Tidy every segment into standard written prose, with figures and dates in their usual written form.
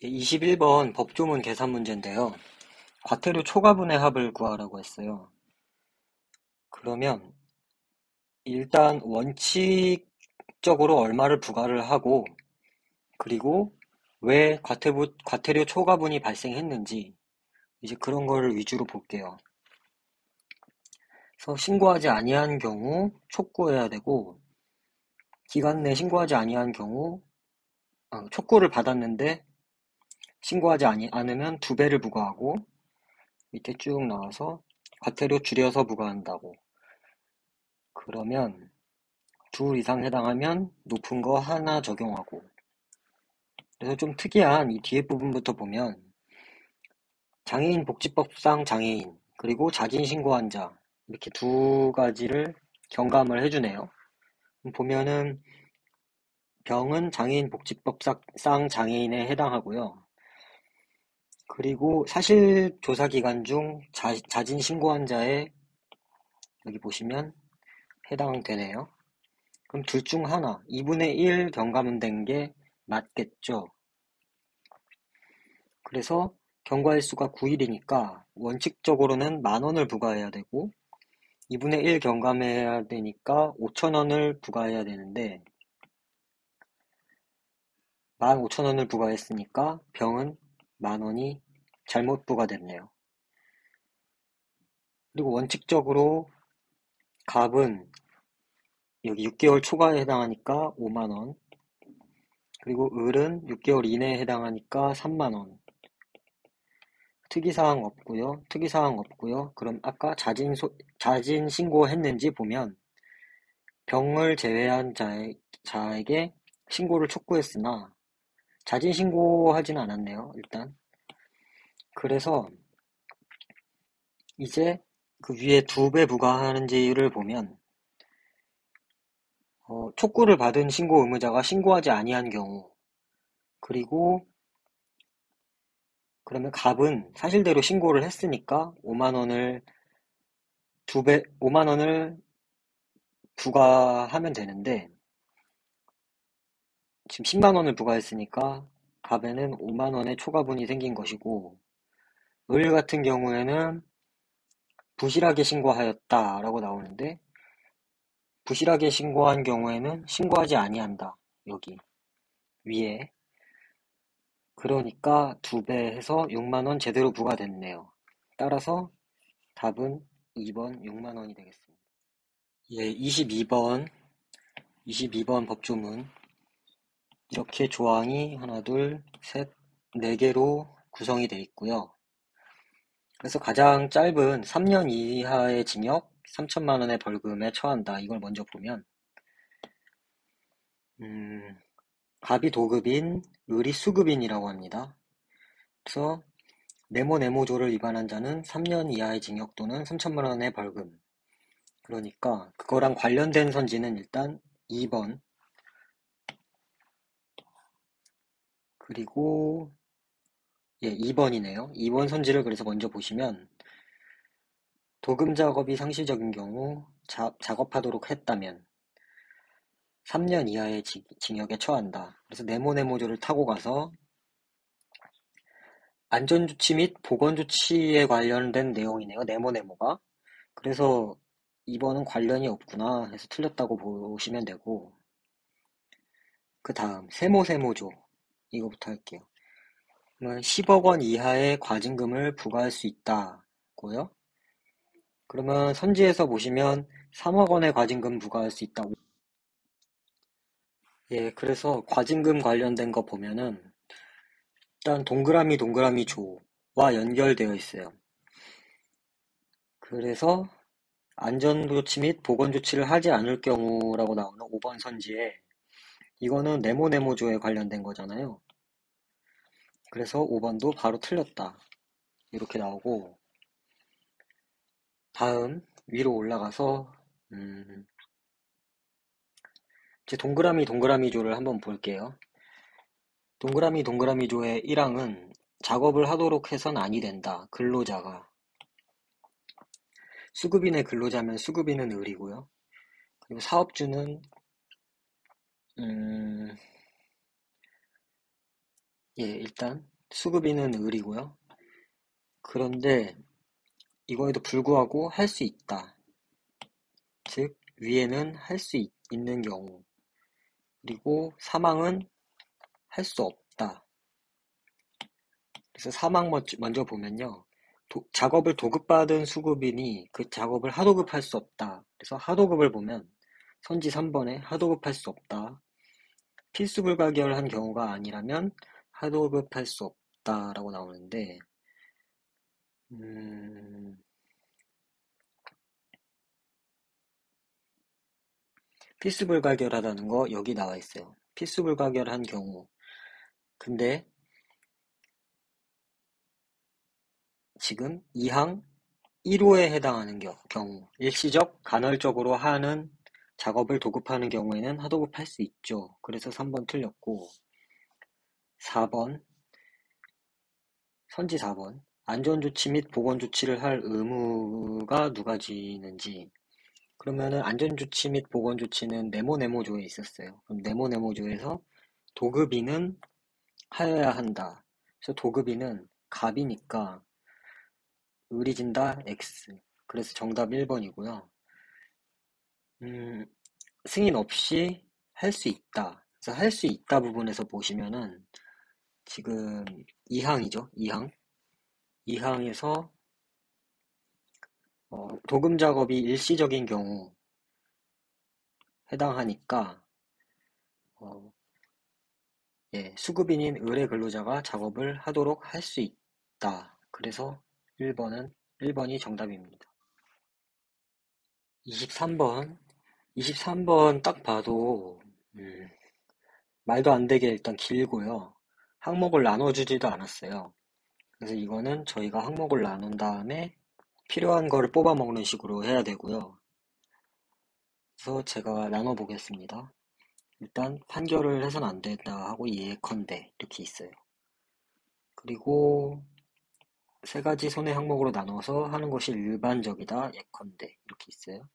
21번 법조문 계산 문제인데요. 과태료 초과분의 합을 구하라고 했어요. 그러면 일단 원칙적으로 얼마를 부과를 하고, 그리고 왜 과태료 초과분이 발생했는지 이제 그런 거를 위주로 볼게요. 그래서 신고하지 아니한 경우 촉구해야 되고, 기간 내 신고하지 아니한 경우 촉구를 받았는데 신고하지 않으면 2배를 부과하고, 밑에 쭉 나와서 과태료 줄여서 부과한다고. 그러면 둘 이상 해당하면 높은 거 하나 적용하고. 그래서 좀 특이한 이 뒤에 부분부터 보면 장애인 복지법상 장애인 그리고 자진 신고한 자 이렇게 두 가지를 경감을 해주네요. 보면은 병은 장애인 복지법상 장애인에 해당하고요. 그리고 사실 조사 기간 중 자진 신고한 자에 여기 보시면 해당되네요. 그럼 둘 중 하나, 2분의 1 경감은 된 게 맞겠죠. 그래서 경과일수가 9일이니까 원칙적으로는 10,000원을 부과해야 되고 2분의 1 경감해야 되니까 5,000원을 부과해야 되는데 15,000원을 부과했으니까 병은 10,000원이 잘못 부과됐네요. 그리고 원칙적으로 갑은 여기 6개월 초과에 해당하니까 5만원, 그리고 을은 6개월 이내에 해당하니까 3만원. 특이사항 없고요. 특이사항 없고요. 그럼 아까 자진 신고했는지 보면 병을 제외한 자에게 신고를 촉구했으나 자진 신고하지는 않았네요. 일단. 그래서 이제 그 위에 2배 부과하는지를 보면 촉구를 받은 신고 의무자가 신고하지 아니한 경우, 그리고 그러면 갑은 사실대로 신고를 했으니까 5만원을 5만원을 부과하면 되는데 지금 10만원을 부과했으니까 갑에는 5만원의 초과분이 생긴 것이고, 을 같은 경우에는 부실하게 신고하였다라고 나오는데 부실하게 신고한 경우에는 신고하지 아니한다. 여기 위에. 그러니까 2배 해서 6만원 제대로 부과됐네요. 따라서 답은 2번 6만원이 되겠습니다. 예, 22번 법조문. 이렇게 조항이 하나, 둘, 셋, 4개로 구성이 되어 있고요. 그래서 가장 짧은 3년 이하의 징역, 3천만 원의 벌금에 처한다. 이걸 먼저 보면 갑이 도급인, 을이 수급인이라고 합니다. 그래서 네모조를 위반한 자는 3년 이하의 징역 또는 3천만 원의 벌금. 그러니까 그거랑 관련된 선지는 일단 2번, 그리고 2번이네요. 2번 선지를 그래서 먼저 보시면 도금 작업이 상시적인 경우 작업하도록 했다면 3년 이하의 징역에 처한다. 그래서 네모조를 타고 가서 안전조치 및 보건조치에 관련된 내용이네요. 네모가. 그래서 2번은 관련이 없구나 해서 틀렸다고 보시면 되고, 그 다음 세모조 이거부터 할게요. 10억 원 이하의 과징금을 부과할 수 있다고요. 그러면 선지에서 보시면 3억 원의 과징금 부과할 수 있다고. 예, 그래서 과징금 관련된 거 보면은 일단 동그라미 조와 연결되어 있어요. 그래서 안전조치 및 보건조치를 하지 않을 경우라고 나오는 5번 선지에 이거는 네모조에 관련된 거잖아요. 그래서 5번도 바로 틀렸다. 이렇게 나오고, 다음 위로 올라가서 이제 동그라미 조를 한번 볼게요. 동그라미 조의 1항은 작업을 하도록 해선 아니 된다. 근로자가. 수급인의 근로자면 수급인은 을이고요. 그리고 사업주는 일단 수급인은 을이고요. 그런데 이거에도 불구하고 할 수 있다. 즉 위에는 할 수 있는 경우, 그리고 사망은 할 수 없다. 그래서 사망 먼저 보면요. 작업을 도급받은 수급인이 그 작업을 하도급할 수 없다. 그래서 하도급을 보면 선지 3번에 하도급할 수 없다. 필수불가결한 경우가 아니라면 하도급할 수 없다라고 나오는데, 필수불가결하다는 거 여기 나와 있어요. 필수불가결한 경우. 근데 지금 2항 1호에 해당하는 경우, 일시적 간헐적으로 하는 작업을 도급하는 경우에는 하도급할 수 있죠. 그래서 3번 틀렸고, 4번, 선지 4번, 안전조치 및 보건조치를 할 의무가 누가 지는지. 그러면은 안전조치 및 보건조치는 네모네모조에 있었어요. 그럼 네모네모조에서 도급인은 하여야 한다. 그래서 도급인은 갑이니까 을이 진다 X. 그래서 정답 1번이고요. 승인 없이 할 수 있다. 그래서 할 수 있다 부분에서 보시면은 지금 2항이죠. 2항. 2항에서 도금 작업이 일시적인 경우 해당하니까 예, 수급인인 의뢰 근로자가 작업을 하도록 할 수 있다. 그래서 1번이 정답입니다. 23번. 23번 딱 봐도 말도 안 되게 일단 길고요. 항목을 나눠주지도 않았어요. 그래서 이거는 저희가 항목을 나눈 다음에 필요한 거를 뽑아 먹는 식으로 해야 되고요. 그래서 제가 나눠 보겠습니다. 일단 판결을 해선 안 된다 하고 예컨대 이렇게 있어요. 그리고 세 가지 손해 항목으로 나눠서 하는 것이 일반적이다 예컨대 이렇게 있어요.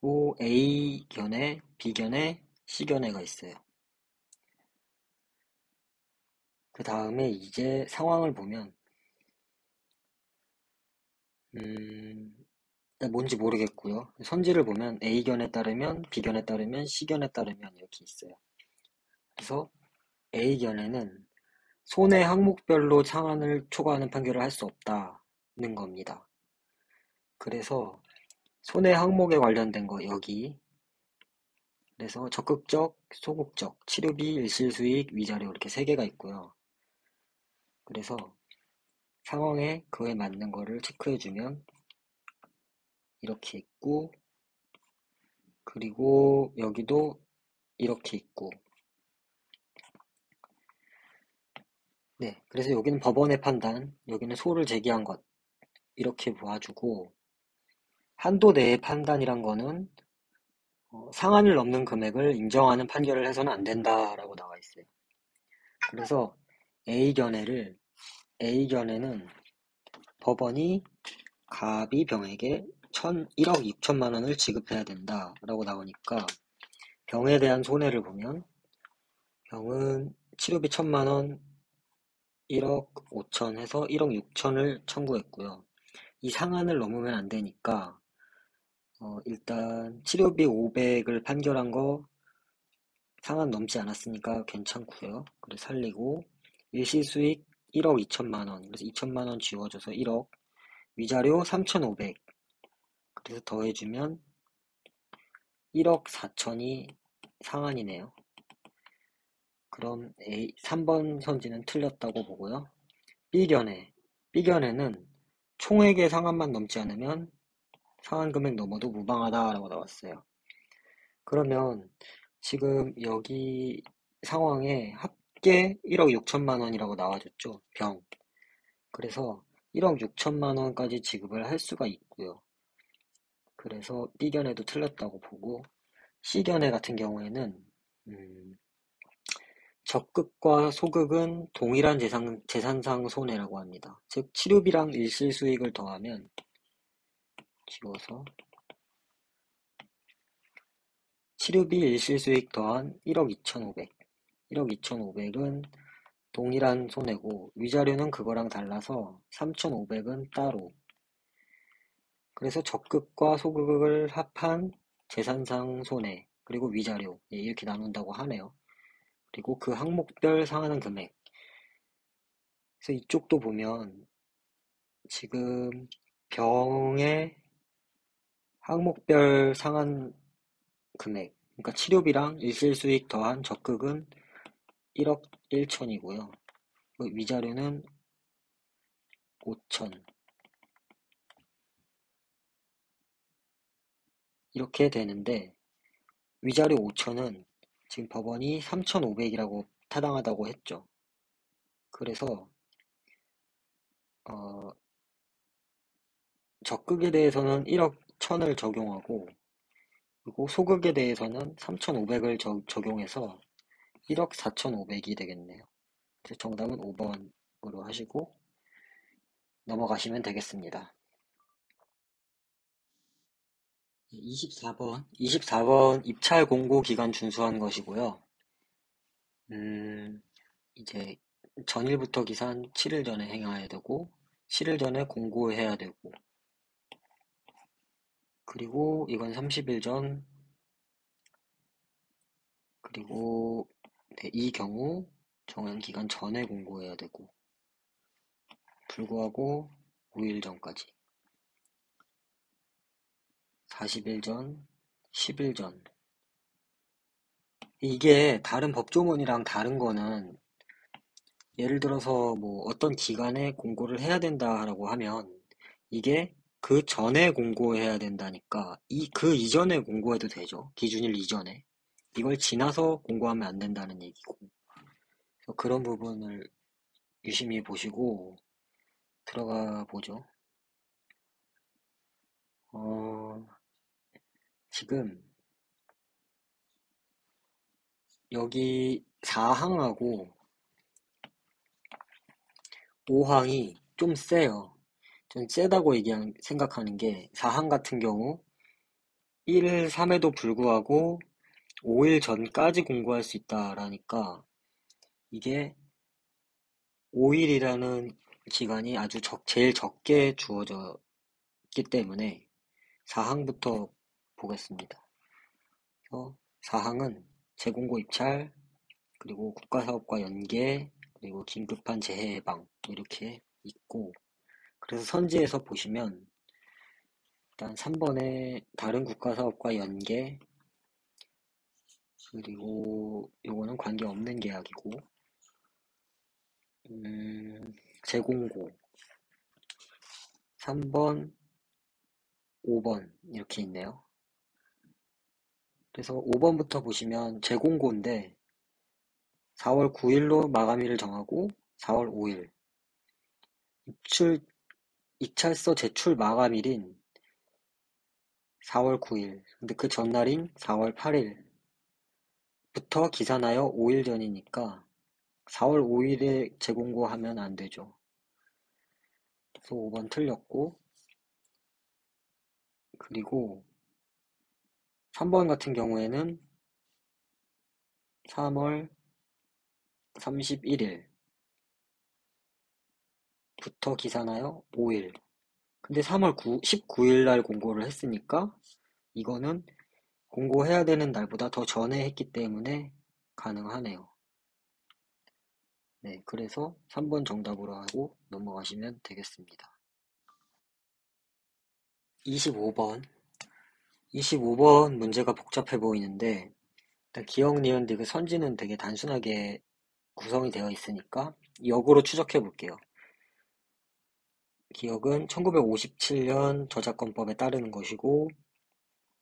또 A견해, B견해, C견해가 있어요. 그 다음에 이제 상황을 보면 뭔지 모르겠고요. 선지를 보면 A견에 따르면 B견에 따르면 C견에 따르면 이렇게 있어요. 그래서 A견에는 손해 항목별로 상한을 초과하는 판결을 할 수 없다는 겁니다. 그래서 손해 항목에 관련된 거 여기, 그래서 적극적, 소극적, 치료비, 일실수익, 위자료 이렇게 세 개가 있고요. 그래서 상황에 그에 맞는 거를 체크해주면 이렇게 있고, 그리고 여기도 이렇게 있고, 네, 그래서 여기는 법원의 판단, 여기는 소를 제기한 것 이렇게 보아주고, 한도 내의 판단이란 거는 상한을 넘는 금액을 인정하는 판결을 해서는 안 된다라고 나와 있어요. 그래서 A견해는 법원이 갑이 병에게 1억 6천만 원을 지급해야 된다라고 나오니까 병에 대한 손해를 보면 병은 치료비 1천만 원 1억 5천 해서 1억 6천을 청구했고요. 이 상한을 넘으면 안 되니까 일단 치료비 500을 판결한 거 상한 넘지 않았으니까 괜찮고요. 그래서 살리고 일시수익 1억 2천만 원, 그래서 2천만 원 지워져서 1억, 위자료 3,500, 그래서 더해주면 1억 4천이 상한이네요. 그럼 3번 선지는 틀렸다고 보고요. B견해는 총액의 상한만 넘지 않으면 상한 금액 넘어도 무방하다라고 나왔어요. 그러면 지금 여기 상황에 합계 1억 6천만 원이라고 나와줬죠. 병. 그래서 1억 6천만 원까지 지급을 할 수가 있고요. 그래서 B견해도 틀렸다고 보고, C견해 같은 경우에는 적극과 소극은 동일한 재산상 손해라고 합니다. 즉 치료비랑 일시수익을 더하면 지워서 치료비 일시수익 더한 1억 2,500, 1억 2,500은 동일한 손해고 위자료는 그거랑 달라서 3,500은 따로. 그래서 적극과 소극을 합한 재산상 손해 그리고 위자료 이렇게 나눈다고 하네요. 그리고 그 항목별 상환한 금액. 그래서 이쪽도 보면 지금 병의 항목별 상환 금액, 그러니까 치료비랑 일실수익 더한 적극은 1억 1천이고요. 위자료는 5천. 이렇게 되는데 위자료 5천은 지금 법원이 3,500이라고 타당하다고 했죠. 그래서 어, 적극에 대해서는 1억 1천을 적용하고 그리고 소극에 대해서는 3,500을 적용해서 1억 4,500이 되겠네요. 그래서 정답은 5번으로 하시고 넘어가시면 되겠습니다. 24번 입찰 공고 기간 준수한 것이고요. 이제 전일부터 기산 7일 전에 행해야 되고 7일 전에 공고해야 되고 그리고 이건 30일 전 그리고 네, 이 경우 정한 기간 전에 공고해야 되고 불구하고 5일 전까지 40일 전, 10일 전 이게 다른 법조문이랑 다른 거는 예를 들어서 뭐 어떤 기간에 공고를 해야 된다라고 하면 이게 그 전에 공고해야 된다니까 그 이전에 공고해도 되죠. 기준일 이전에. 이걸 지나서 공고하면 안 된다는 얘기고. 그래서 그런 부분을 유심히 보시고 들어가 보죠. 어, 지금 여기 4항하고 5항이 좀 세요. 전 세다고 생각하는 게 4항 같은 경우 1, 3에도 불구하고 5일 전까지 공고할 수 있다라니까 이게 5일이라는 기간이 아주 제일 적게 주어졌기 때문에 4항부터 보겠습니다. 4항은 재공고 입찰, 그리고 국가사업과 연계, 그리고 긴급한 재해 예방 이렇게 있고 그래서 선지에서 보시면 일단 3번에 다른 국가사업과 연계 그리고 요거는 관계없는 계약이고 재공고 3번, 5번 이렇게 있네요. 그래서 5번부터 보시면 재공고인데 4월 9일로 마감일을 정하고 4월 5일 입찰서 제출 마감일인 4월 9일 근데 그 전날인 4월 8일부터 기산하여 5일 전이니까 4월 5일에 재공고하면 안 되죠. 그래서 5번 틀렸고 그리고 3번 같은 경우에는 3월 31일부터 기산하여 5일 근데 3월 19일 날 공고를 했으니까 이거는 공고해야 되는 날보다 더 전에 했기 때문에 가능하네요. 네, 그래서 3번 정답으로 하고 넘어가시면 되겠습니다. 25번. 25번 문제가 복잡해 보이는데 일단 기억, 니은, 디귿, 선지는 되게 단순하게 구성이 되어 있으니까 역으로 추적해 볼게요. 기억은 1957년 저작권법에 따르는 것이고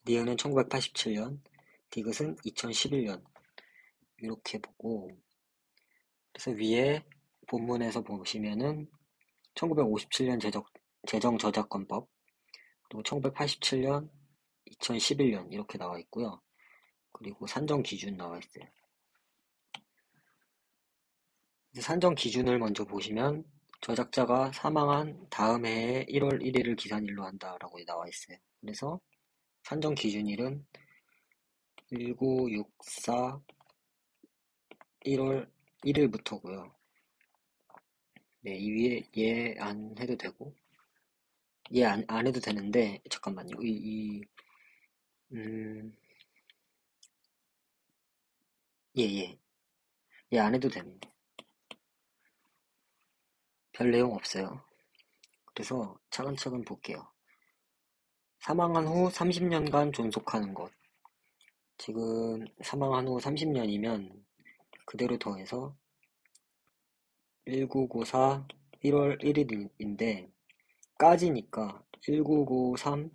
니은은 1987년, 디귿은 2011년 이렇게 보고 그래서 위에 본문에서 보시면은 1957년 제정 저작권법 그리고 1987년, 2011년 이렇게 나와 있고요. 그리고 산정 기준 나와 있어요. 산정 기준을 먼저 보시면 저작자가 사망한 다음 해의 1월 1일을 기산일로 한다라고 나와 있어요. 그래서 산정 기준일은 1964 1월 1일부터고요. 네, 이 위에 얘 안 해도 되고, 얘 안 해도 되는데, 잠깐만요. 음, 예, 예. 얘 안 해도 됩니다. 별 내용 없어요. 그래서 차근차근 볼게요. 사망한 후 30년간 존속하는 것. 지금 사망한 후 30년이면 그대로 더해서 1994 1월 1일인데 까지니까 1993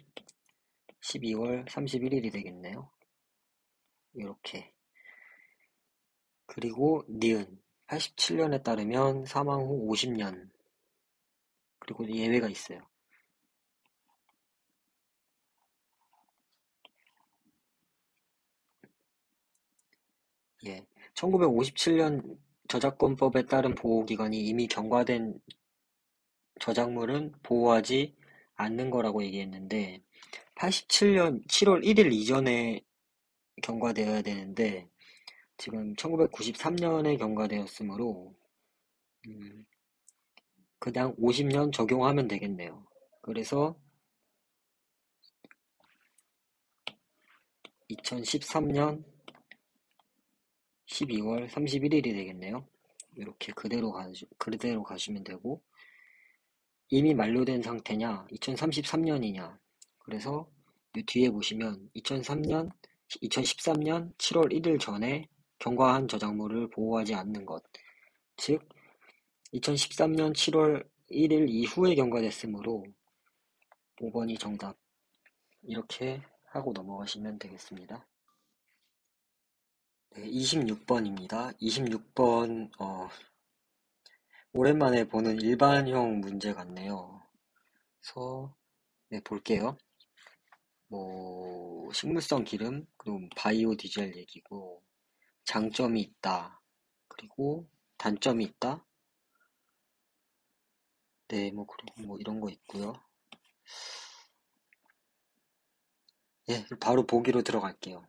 12월 31일이 되겠네요. 이렇게. 그리고 니은 87년에 따르면 사망 후 50년. 그리고 예외가 있어요. 예. 1957년 저작권법에 따른 보호기관이 이미 경과된 저작물은 보호하지 않는 거라고 얘기했는데 87년 7월 1일 이전에 경과되어야 되는데 지금 1993년에 경과되었으므로 그냥 50년 적용하면 되겠네요. 그래서 2013년 12월 31일이 되겠네요. 이렇게 그대로 가시면 되고 이미 만료된 상태냐 2033년이냐 그래서 이 뒤에 보시면 2013년 7월 1일 전에 경과한 저작물을 보호하지 않는 것, 즉 2013년 7월 1일 이후에 경과됐으므로 5번이 정답. 이렇게 하고 넘어가시면 되겠습니다. 네, 26번입니다. 26번 오랜만에 보는 일반형 문제 같네요. 그래서 네, 볼게요. 뭐 식물성 기름 그리고 바이오 디젤 얘기고 장점이 있다. 그리고 단점이 있다. 네, 뭐 그리고 뭐 이런 거 있고요. 예, 바로 보기로 들어갈게요.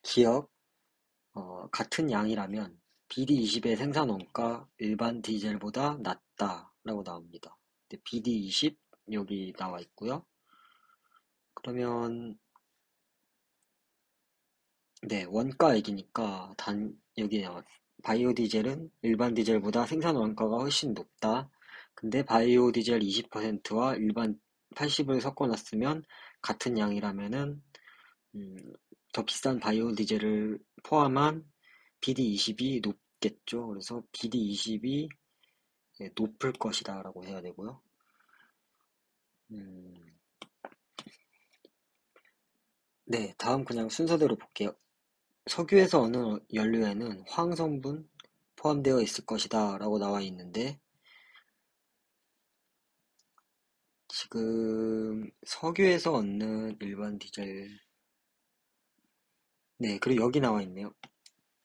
기억 같은 양이라면 BD20의 생산 원가 일반 디젤보다 낮다라고 나옵니다. BD20 여기 나와 있고요. 그러면 네, 원가 얘기니까 여기 나와 바이오 디젤은 일반 디젤보다 생산 원가가 훨씬 높다. 근데 바이오 디젤 20%와 일반 80을 섞어놨으면 같은 양이라면은 음, 더 비싼 바이오 디젤을 포함한 BD20이 높겠죠. 그래서 BD20이 높을 것이다 라고 해야 되고요. 음, 네, 다음 그냥 순서대로 볼게요. 석유에서 얻는 연료에는 황성분 포함되어 있을 것이다 라고 나와 있는데 지금 석유에서 얻는 일반 디젤 네, 그리고 여기 나와 있네요.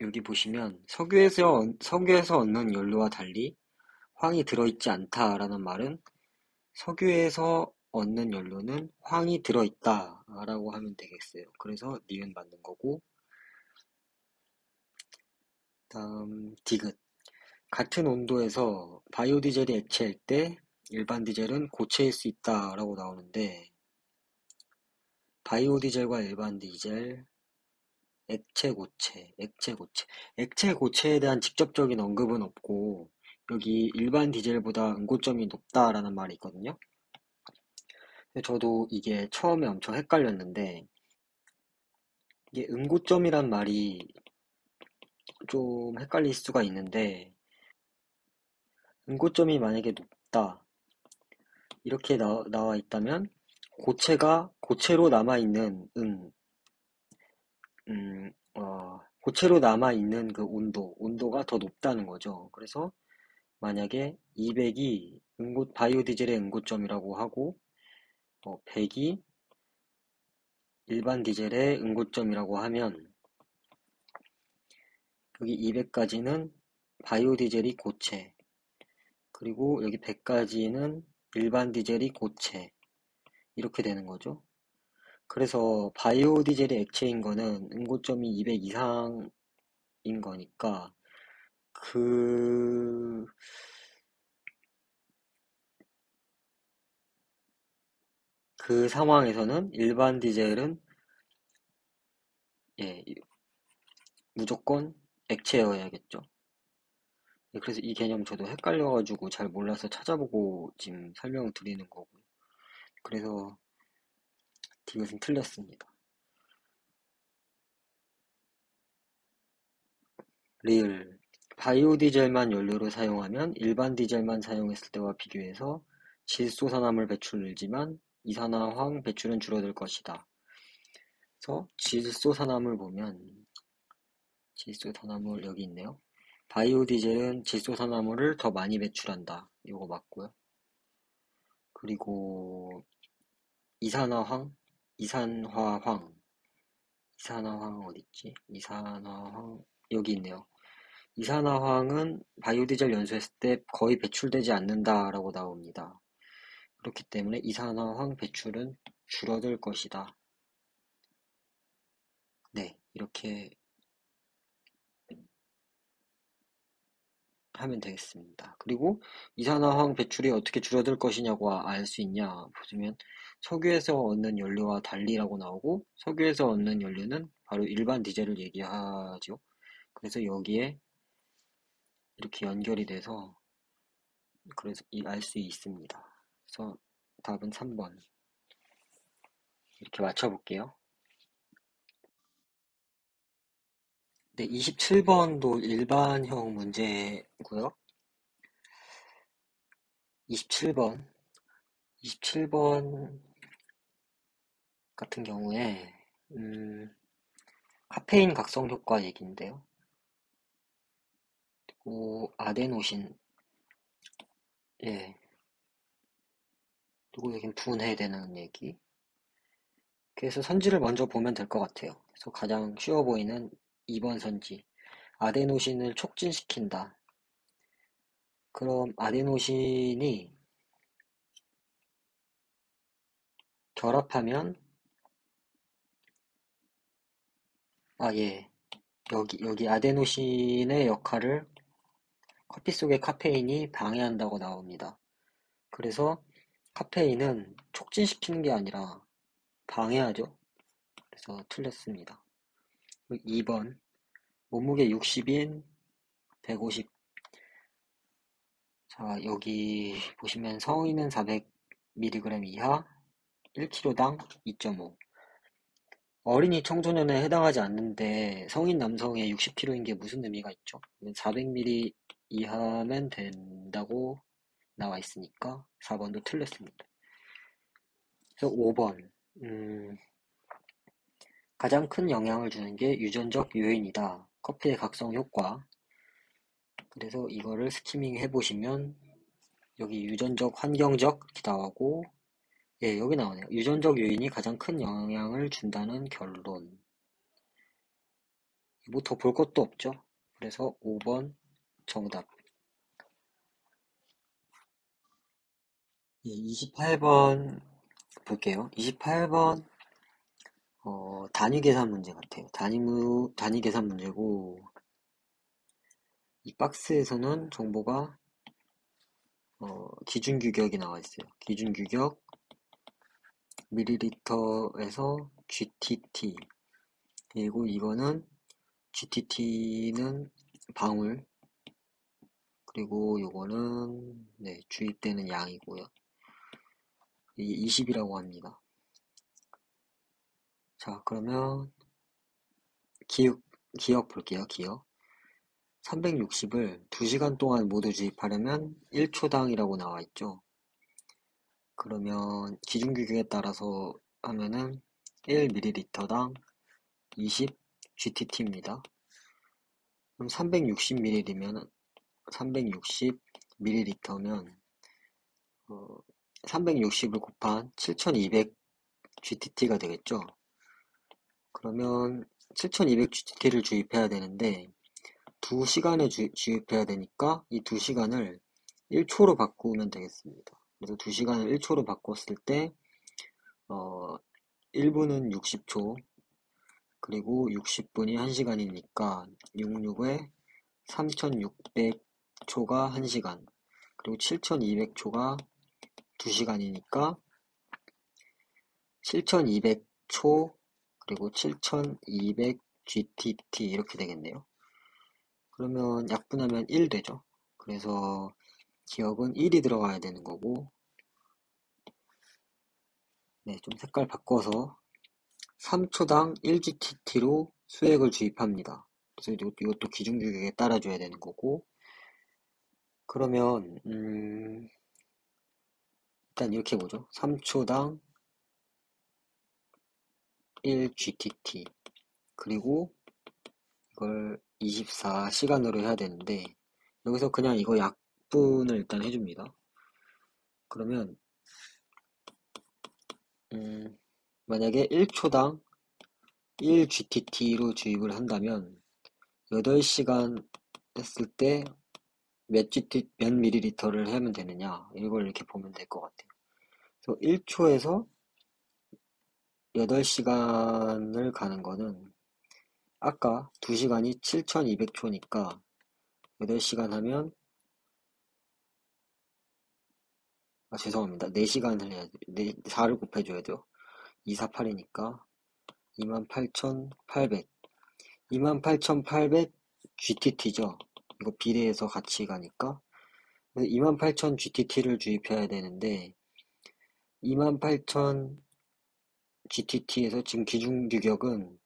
여기 보시면 석유에서 얻는 연료와 달리 황이 들어있지 않다라는 말은 석유에서 얻는 연료는 황이 들어있다 라고 하면 되겠어요. 그래서 니은 맞는 거고 다음 디귿 같은 온도에서 바이오디젤이 액체일 때 일반 디젤은 고체일 수 있다 라고 나오는데 바이오디젤과 일반 디젤 액체 고체에 대한 직접적인 언급은 없고 여기 일반 디젤보다 응고점이 높다라는 말이 있거든요. 저도 이게 처음에 엄청 헷갈렸는데 이게 응고점이란 말이 좀 헷갈릴 수가 있는데 응고점이 만약에 높다 이렇게 나와 있다면 고체가 고체로 남아있는 고체로 남아있는 그 온도가 더 높다는 거죠. 그래서 만약에 200이 바이오 디젤의 응고점이라고 하고 100이 일반 디젤의 응고점이라고 하면 여기 200까지는 바이오 디젤이 고체 그리고 여기 100까지는 일반 디젤이 고체 이렇게 되는 거죠. 그래서 바이오 디젤이 액체인 거는 응고점이 200 이상인 거니까 그 그 상황에서는 일반 디젤은 예, 무조건 액체여야겠죠. 예, 그래서 이 개념 저도 헷갈려가지고 잘 몰라서 찾아보고 지금 설명을 드리는 거고. 그래서 이것은 틀렸습니다. 리을. 바이오 디젤만 연료로 사용하면 일반 디젤만 사용했을 때와 비교해서 질소산화물 배출은 늘지만 이산화황 배출은 줄어들 것이다. 그래서 질소산화물 보면 질소산화물 여기 있네요. 바이오 디젤은 질소산화물을 더 많이 배출한다. 이거 맞고요. 그리고 이산화황, 이산화황, 이산화황 어딨지? 이산화황 여기 있네요. 이산화황은 바이오디젤 연소했을 때 거의 배출되지 않는다라고 나옵니다. 그렇기 때문에 이산화황 배출은 줄어들 것이다. 네, 이렇게 하면 되겠습니다. 그리고 이산화황 배출이 어떻게 줄어들 것이냐고 알 수 있냐 보시면 석유에서 얻는 연료와 달리라고 나오고 석유에서 얻는 연료는 바로 일반 디젤을 얘기하죠. 그래서 여기에 이렇게 연결이 돼서 그래서 알 수 있습니다. 그래서 답은 3번 이렇게 맞춰볼게요. 네, 27번도 일반형 문제고요. 27번, 27번 같은 경우에 카페인 각성 효과 얘기인데요. 그리고 아데노신, 예, 그리고 여긴 분해되는 얘기. 그래서 선지를 먼저 보면 될 것 같아요. 그래서 가장 쉬워 보이는 2번 선지. 아데노신을 촉진시킨다. 그럼 아데노신이 결합하면, 예. 여기 아데노신의 역할을 커피 속의 카페인이 방해한다고 나옵니다. 그래서 카페인은 촉진시키는 게 아니라 방해하죠. 그래서 틀렸습니다. 2번 몸무게 60인 150. 자, 여기 보시면 성인은 400mg 이하 1kg당 2.5. 어린이 청소년에 해당하지 않는데 성인 남성의 60kg인 게 무슨 의미가 있죠? 400ml 이하면 된다고 나와 있으니까 4번도 틀렸습니다. 그래서 5번 가장 큰 영향을 주는 게 유전적 요인이다. 커피의 각성 효과. 그래서 이거를 스키밍 해보시면 여기 유전적, 환경적 이렇게 나오고 예, 여기 나오네요. 유전적 요인이 가장 큰 영향을 준다는 결론. 뭐 더 볼 것도 없죠. 그래서 5번 정답. 예, 28번 볼게요. 28번 단위 계산 문제 같아요. 단위 계산 문제고 이 박스에서는 정보가 기준 규격이 나와 있어요. 기준 규격 밀리리터에서 GTT. 그리고 이거는 GTT는 방울. 그리고 요거는 네, 주입되는 양이고요. 이게 20이라고 합니다. 자, 그러면 기억 볼게요. 기억. 360을 2시간 동안 모두 주입하려면 1초당이라고 나와 있죠. 그러면 기준 규격에 따라서 하면은 1ml당 20 GTT입니다. 그럼 360ml면 360ml면 360을 곱한 7200 GTT가 되겠죠. 그러면 7200 GTT를 주입해야 되는데 2시간에 주입해야 되니까 이 2시간을 1초로 바꾸면 되겠습니다. 그래서 2시간을 1초로 바꿨을 때 1분은 60초 그리고 60분이 1시간이니까 66에 3600초가 1시간 그리고 7200초가 2시간이니까 7200초, 그리고 7200GTT 이렇게 되겠네요. 그러면 약분하면 1 되죠. 그래서 기억은 1이 들어가야 되는 거고, 네, 좀 색깔 바꿔서 3초당 1GTT로 수액을 주입합니다. 그래서 이것도 기중주객에 따라줘야 되는 거고, 그러면 일단 이렇게 보죠. 3초당 1GTT, 그리고 이걸 24시간으로 해야 되는데, 여기서 그냥 이거 약분을 일단 해줍니다. 그러면 만약에 1초당 1GTT로 주입을 한다면 8시간 했을 때 몇 밀리리터를 하면 되느냐, 이걸 이렇게 보면 될 것 같아요. 그래서 1초에서 8시간을 가는 거는 아까 2시간이 7200초니까 8시간 하면, 죄송합니다. 4시간을 해야 돼. 4를 곱해줘야 돼요. 248이니까 28,800. 28,800 GTT죠. 이거 비례해서 같이 가니까. 28,000 GTT를 주입해야 되는데, 28,000 GTT에서 지금 기준 규격은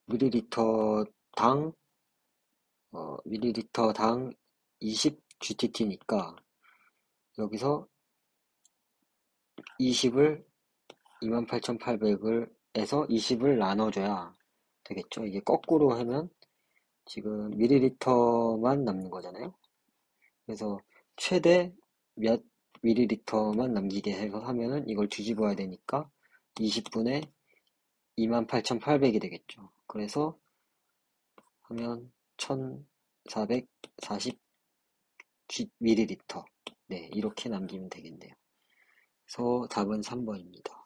밀리리터당, 밀리리터당 20 GTT니까, 여기서 20을 28,800을 에서 20을 나눠줘야 되겠죠. 이게 거꾸로 하면 지금 밀리리터만 남는 거잖아요. 그래서 최대 몇 밀리리터만 남기게 해서 하면은 이걸 뒤집어야 되니까 20분의 28,800이 되겠죠. 그래서 하면 1440 밀리리터. 네, 이렇게 남기면 되겠네요. 그래서 답은 3번입니다.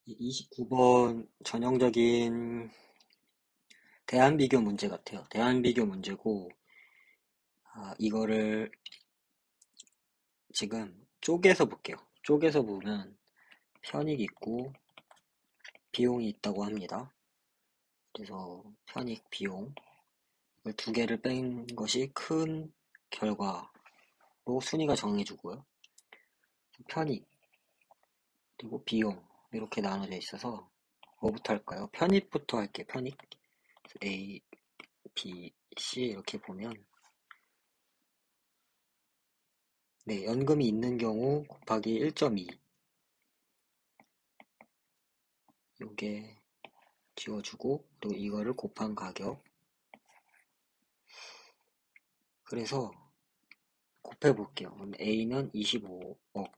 29번 전형적인 대안비교 문제 같아요. 대안비교 문제고, 이거를 지금 쪼개서 볼게요. 쪼개서 보면 편익 있고 비용이 있다고 합니다. 그래서 편익, 비용, 이걸 두 개를 뺀 것이 큰 결과로 순위가 정해지고요. 편익, 그리고 비용, 이렇게 나눠져 있어서 뭐부터 할까요? 편익부터 할게요. 편익. A, B, C 이렇게 보면, 네, 연금이 있는 경우 곱하기 1.2, 요게 지워주고, 그리고 이거를 곱한 가격. 그래서 곱해 볼게요. 그럼 A는 25억,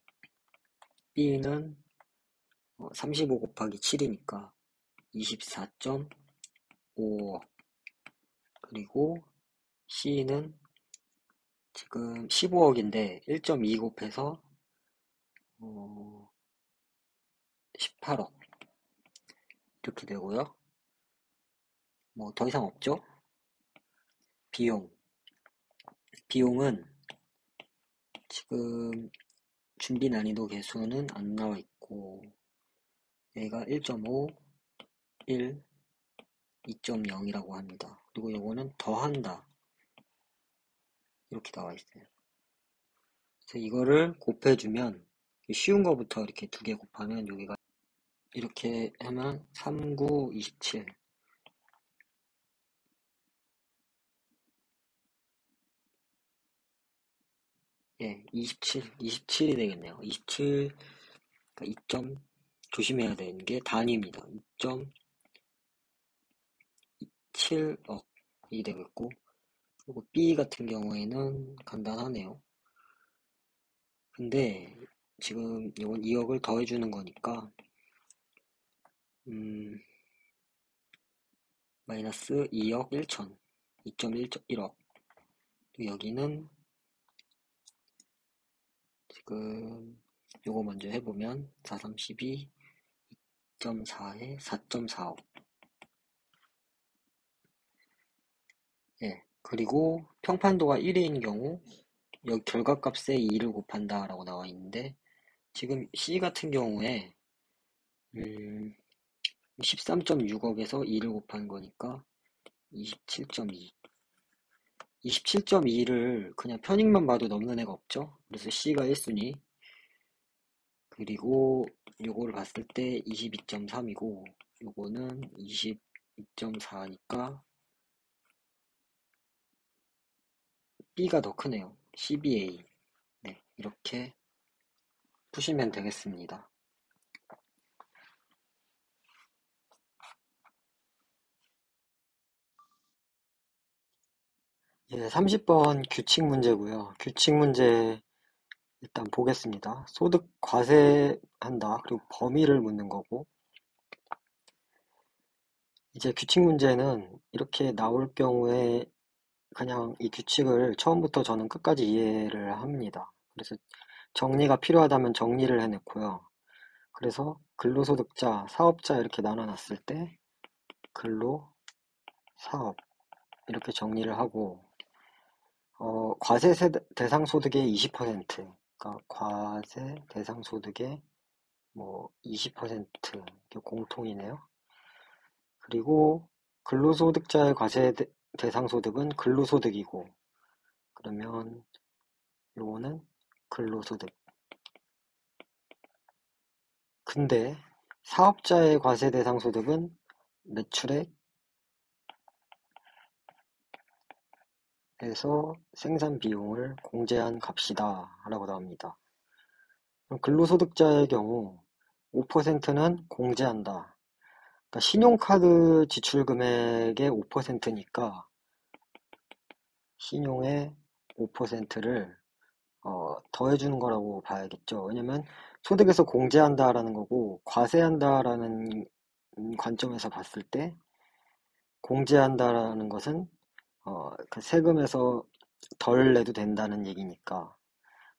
B는 35 곱하기 7이니까 24.5억, 그리고 C는 지금 15억인데 1.2 곱해서 18억 이렇게 되고요. 뭐 더 이상 없죠? 비용. 비용은 지금 준비 난이도 개수는 안 나와 있고, 얘가 1.5, 1, 2.0이라고 합니다. 그리고 요거는 더한다 이렇게 나와 있어요. 그래서 이거를 곱해주면, 쉬운 거부터 이렇게 두 개 곱하면 여기가 이렇게 하면 3, 9, 27. 예, 27이 되겠네요. 27, 그러니까 2점, 조심해야 되는 게 단위입니다. 2.7억이 되겠고, 그리고 B 같은 경우에는 간단하네요. 근데 지금 이건 2억을 더해주는 거니까, 마이너스 2억 1천, 2.1억. 여기는 지금 요거 먼저 해보면 4, 3, 12, 2.4에 4.4억. 예. 그리고 평판도가 1위인 경우 여기 결과값에 2를 곱한다 라고 나와 있는데, 지금 C 같은 경우에 13.6억에서 2를 곱한 거니까 27.2. 27.2를 그냥 편익만 봐도 넘는 애가 없죠. 그래서 C가 1순위. 그리고 요거를 봤을 때 22.3이고 요거는 22.4니까 B가 더 크네요. CBA. 네, 이렇게 푸시면 되겠습니다. 예, 30번 규칙 문제고요. 규칙 문제 일단 보겠습니다. 소득 과세한다. 그리고 범위를 묻는 거고. 이제 규칙 문제는 이렇게 나올 경우에 그냥 이 규칙을 처음부터 저는 끝까지 이해를 합니다. 그래서 정리가 필요하다면 정리를 해놓고요. 그래서 근로소득자, 사업자 이렇게 나눠놨을 때 근로, 사업 이렇게 정리를 하고 과세 대상 소득의 20%, 그러니까 과세 대상 소득의 뭐 20% 이게 공통이네요. 그리고 근로소득자의 과세 대상 소득은 근로소득이고 그러면 요거는 근로소득. 근데 사업자의 과세 대상 소득은 매출액에서 생산 비용을 공제한 값이다 라고 나옵니다. 그럼 근로소득자의 경우 5%는 공제한다. 그러니까 신용카드 지출 금액의 5%니까 신용의 5%를 더해주는 거라고 봐야겠죠. 왜냐면 소득에서 공제한다라는 거고 과세한다라는 관점에서 봤을 때 공제한다라는 것은 그 세금에서 덜 내도 된다는 얘기니까.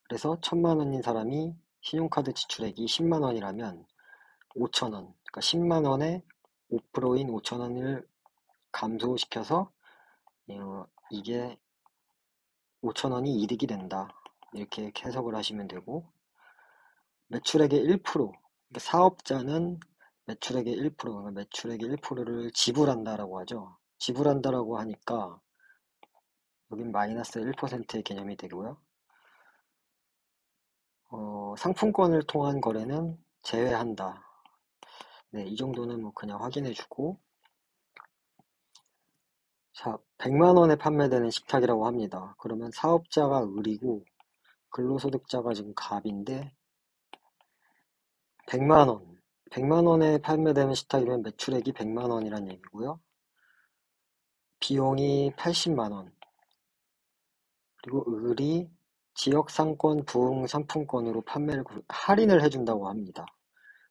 그래서 1,000만 원인 사람이 신용카드 지출액이 10만 원이라면 5천 원, 그러니까 10만 원에 5%인 5천 원을 감소시켜서 이게 5천 원이 이득이 된다. 이렇게 해석을 하시면 되고 매출액의 1%, 그러니까 사업자는 매출액의 1%, 그러니까 매출액의 1%를 지불한다라고 하죠. 지불한다라고 하니까 여긴 마이너스 1%의 개념이 되고요. 상품권을 통한 거래는 제외한다. 네, 이 정도는 뭐 그냥 확인해주고 자, 100만 원에 판매되는 식탁이라고 합니다. 그러면 사업자가 을이고 근로소득자가 지금 갑인데 100만 원. 100만 원에 판매되는 식탁이면 매출액이 100만 원이란 얘기고요. 비용이 80만 원. 그리고 을이 지역상권 부흥 상품권으로 판매를 할인을 해준다고 합니다.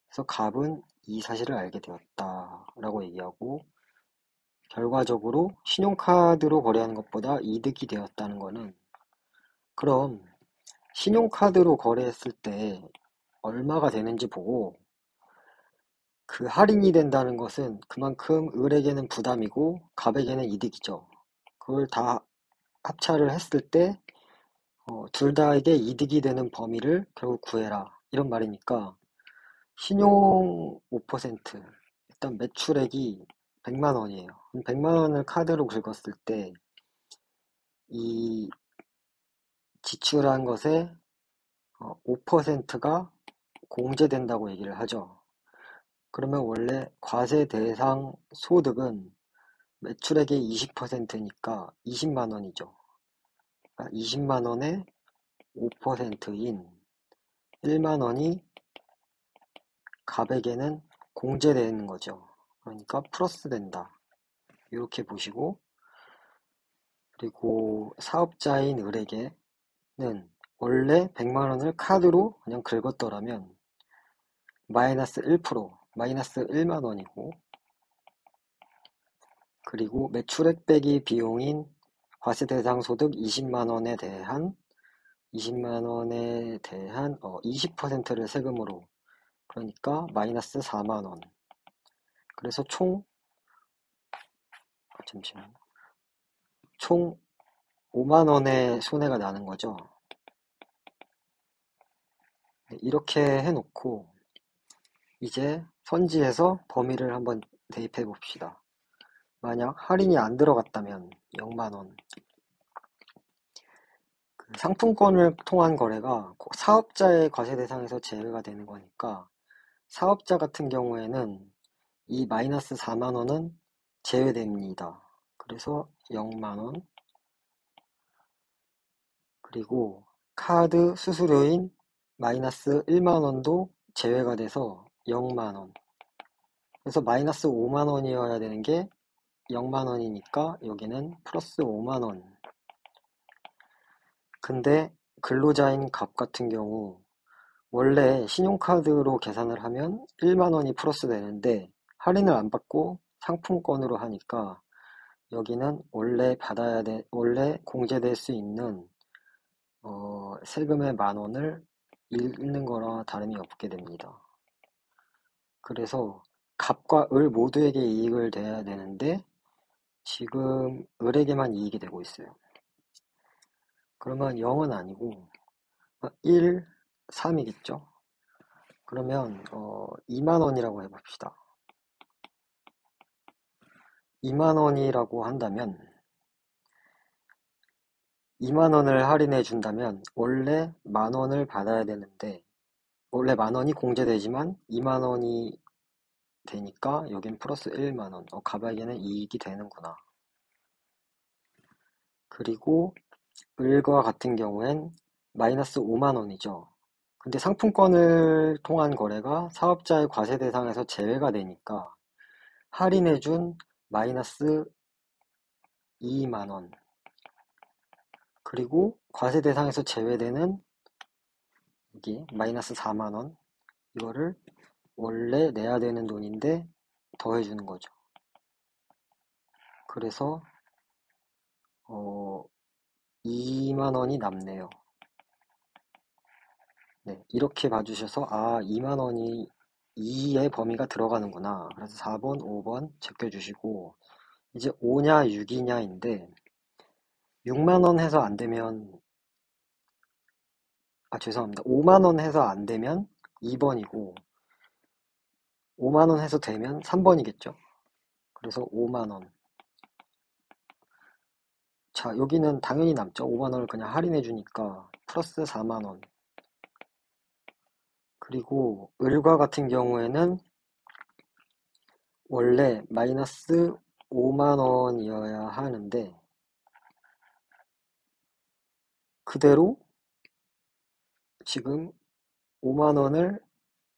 그래서 갑은 이 사실을 알게 되었다라고 얘기하고 결과적으로 신용카드로 거래하는 것보다 이득이 되었다는 거는 그럼 신용카드로 거래했을 때 얼마가 되는지 보고 그 할인이 된다는 것은 그만큼 을에게는 부담이고 갑에게는 이득이죠. 그걸 다 합차를 했을 때 둘 다에게 이득이 되는 범위를 결국 구해라 이런 말이니까 신용 5% 일단 매출액이 100만 원이에요. 100만 원을 카드로 긁었을 때 이 지출한 것에 5%가 공제된다고 얘기를 하죠. 그러면 원래 과세 대상 소득은 매출액의 20%니까 20만 원이죠. 그러니까 20만 원에 5%인 1만 원이 갑에게는 공제되는 거죠. 그러니까 플러스 된다. 이렇게 보시고 그리고 사업자인 을에게는 원래 100만 원을 카드로 그냥 긁었더라면 마이너스 1%, 마이너스 1만 원이고 그리고 매출액 빼기 비용인 과세 대상 소득 20만 원에 대한 20%를 세금으로 그러니까 마이너스 4만 원. 그래서 잠시만. 총 5만 원의 손해가 나는 거죠. 네, 이렇게 해놓고 이제 선지에서 범위를 한번 대입해 봅시다. 만약 할인이 안 들어갔다면 0만 원. 그 상품권을 통한 거래가 사업자의 과세 대상에서 제외가 되는 거니까 사업자 같은 경우에는 이 마이너스 4만 원은 제외됩니다. 그래서 0만 원. 그리고 카드 수수료인 마이너스 1만 원도 제외가 돼서 0만 원. 그래서 마이너스 5만 원이어야 되는 게 0만 원이니까 여기는 플러스 5만 원. 근데 근로자인 갑 같은 경우 원래 신용카드로 계산을 하면 1만 원이 플러스 되는데 할인을 안 받고 상품권으로 하니까 여기는 원래 공제될 수 있는 세금의 만 원을 잃는 거나 다름이 없게 됩니다. 그래서 갑과 을 모두에게 이익을 내야 되는데 지금 을에게만 이익이 되고 있어요. 그러면 0은 아니고 1, 3이겠죠? 그러면 2만 원이라고 해봅시다. 2만 원이라고 한다면 2만 원을 할인해 준다면 원래 만 원을 받아야 되는데 원래 만 원이 공제되지만 2만 원이 되니까 여긴 플러스 1만 원. 갑에게는 이익이 되는구나. 그리고 을과 같은 경우엔 마이너스 5만 원이죠. 근데 상품권을 통한 거래가 사업자의 과세 대상에서 제외가 되니까 할인해준 마이너스 2만 원. 그리고 과세 대상에서 제외되는 여기 마이너스 4만 원. 이거를 원래 내야 되는 돈인데 더해주는 거죠. 그래서 2만 원이 남네요. 네, 이렇게 봐주셔서 2만 원이 2의 범위가 들어가는구나. 그래서 4번, 5번 제껴주시고 이제 5냐 6이냐인데 6만 원 해서 안 되면 죄송합니다. 5만 원 해서 안 되면 2번이고 5만 원 해서 되면 3번이겠죠. 그래서 5만 원. 자, 여기는 당연히 남죠. 5만 원을 그냥 할인해 주니까 플러스 4만 원. 그리고 을과 같은 경우에는 원래 마이너스 5만 원이어야 하는데 그대로 지금 5만 원을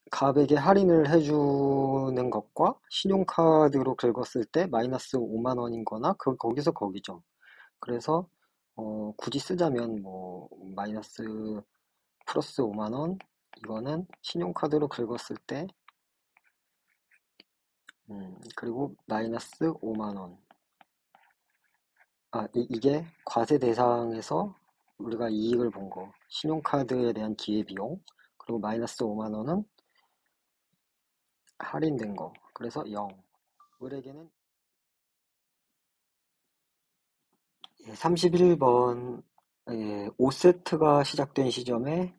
갑에게 할인을 해주는 것과 신용카드로 긁었을 때 마이너스 5만 원인 거나 거기서 거기죠. 그래서 굳이 쓰자면 뭐 마이너스 플러스 5만 원 이거는 신용카드로 긁었을 때 그리고 마이너스 5만 원 이게 과세 대상에서 우리가 이익을 본 거 신용카드에 대한 기회비용 그리고 마이너스 5만 원은 할인된 거 그래서 0 을에게는 31번 5세트가 시작된 시점에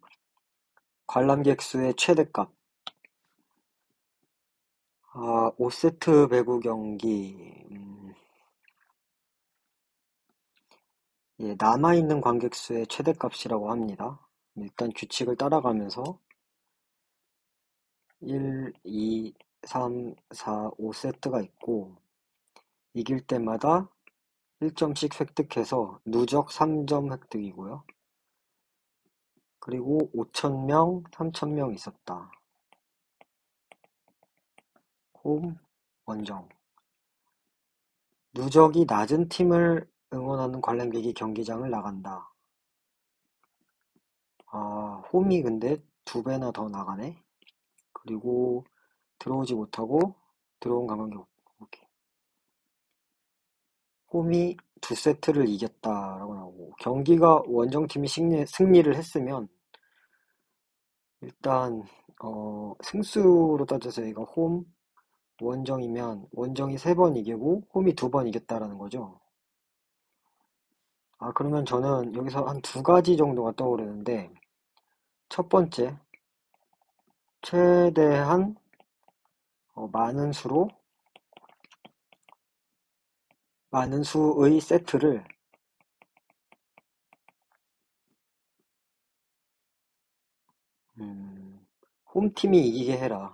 관람객 수의 최대값 5세트 배구 경기 남아있는 관객 수의 최대값이라고 합니다. 일단 규칙을 따라가면서 1, 2, 3, 4, 5세트가 있고 이길 때마다 1점씩 획득해서 누적 3점 획득이고요. 그리고 5,000명, 3,000명 있었다. 홈, 원정. 누적이 낮은 팀을 응원하는 관람객이 경기장을 나간다. 홈이 근데 2배나 더 나가네. 그리고 들어오지 못하고 들어온 관광객 오케이. 홈이 2세트를 이겼다라고 나오고 경기가 원정팀이 승리를 했으면 일단 승수로 따져서 얘가 홈 원정이면 원정이 3번 이기고 홈이 2번 이겼다라는 거죠. 그러면 저는 여기서 한 2가지 정도가 떠오르는데 첫 번째 최대한 많은 수의 세트를 홈팀이 이기게 해라.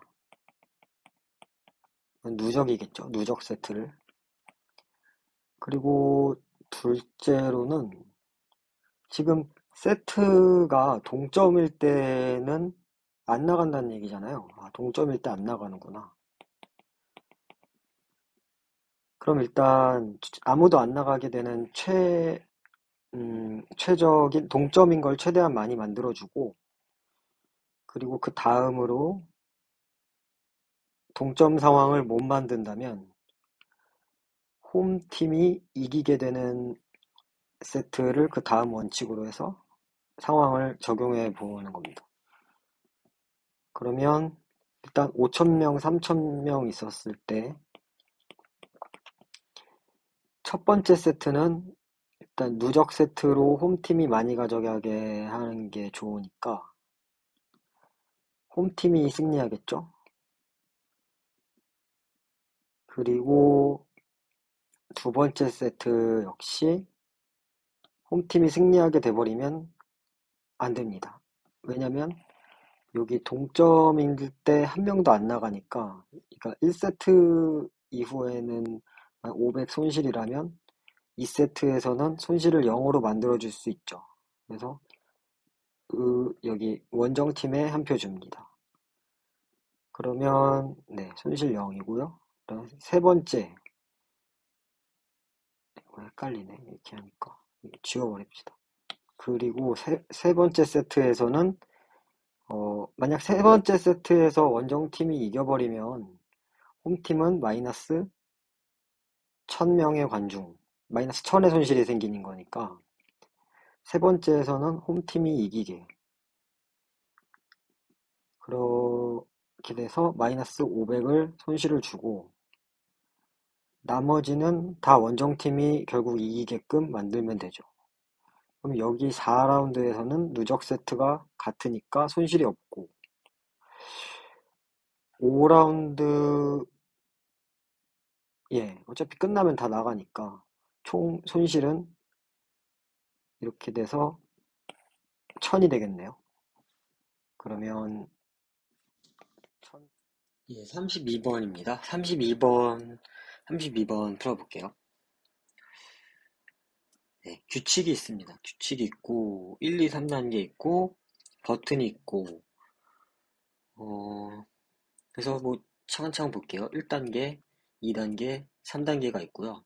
누적이겠죠. 누적 세트를. 그리고 둘째로는 지금 세트가 동점일 때는 안 나간다는 얘기잖아요. 아, 동점일 때 안 나가는구나. 그럼 일단 아무도 안 나가게 되는 최적인 동점인 걸 최대한 많이 만들어주고, 그리고 그 다음으로 동점 상황을 못 만든다면 홈팀이 이기게 되는 세트를 그 다음 원칙으로 해서 상황을 적용해 보는 겁니다. 그러면 일단 5,000명, 3,000명 있었을 때 첫 번째 세트는 일단 누적 세트로 홈팀이 많이 가져가게 하는 게 좋으니까 홈팀이 승리하겠죠? 그리고 두 번째 세트 역시 홈팀이 승리하게 돼버리면 안 됩니다. 왜냐면 여기 동점일 때 한 명도 안 나가니까, 그러니까 1세트 이후에는 500 손실이라면 2세트에서는 손실을 0으로 만들어줄 수 있죠. 그래서 여기 원정팀에 한 표 줍니다. 그러면 네, 손실 0이고요. 세 번째, 헷갈리네 이렇게 하니까 지워버립시다. 그리고 세 번째 세트에서는 만약 세 번째 세트에서 원정팀이 이겨버리면 홈팀은 마이너스 1,000명의 관중, 마이너스 1,000의 손실이 생기는 거니까 세 번째에서는 홈팀이 이기게, 그렇게 돼서 마이너스 500을 손실을 주고 나머지는 다 원정팀이 결국 이기게끔 만들면 되죠. 그럼 여기 4라운드에서는 누적 세트가 같으니까 손실이 없고 5라운드, 예, 어차피 끝나면 다 나가니까 총 손실은 이렇게 돼서 1,000이 되겠네요. 그러면 예, 32번입니다. 32번 풀어볼게요. 네, 규칙이 있습니다. 규칙이 있고, 1, 2, 3단계 있고, 버튼이 있고, 그래서 뭐 차근차근 볼게요. 1단계, 2단계, 3단계가 있고요.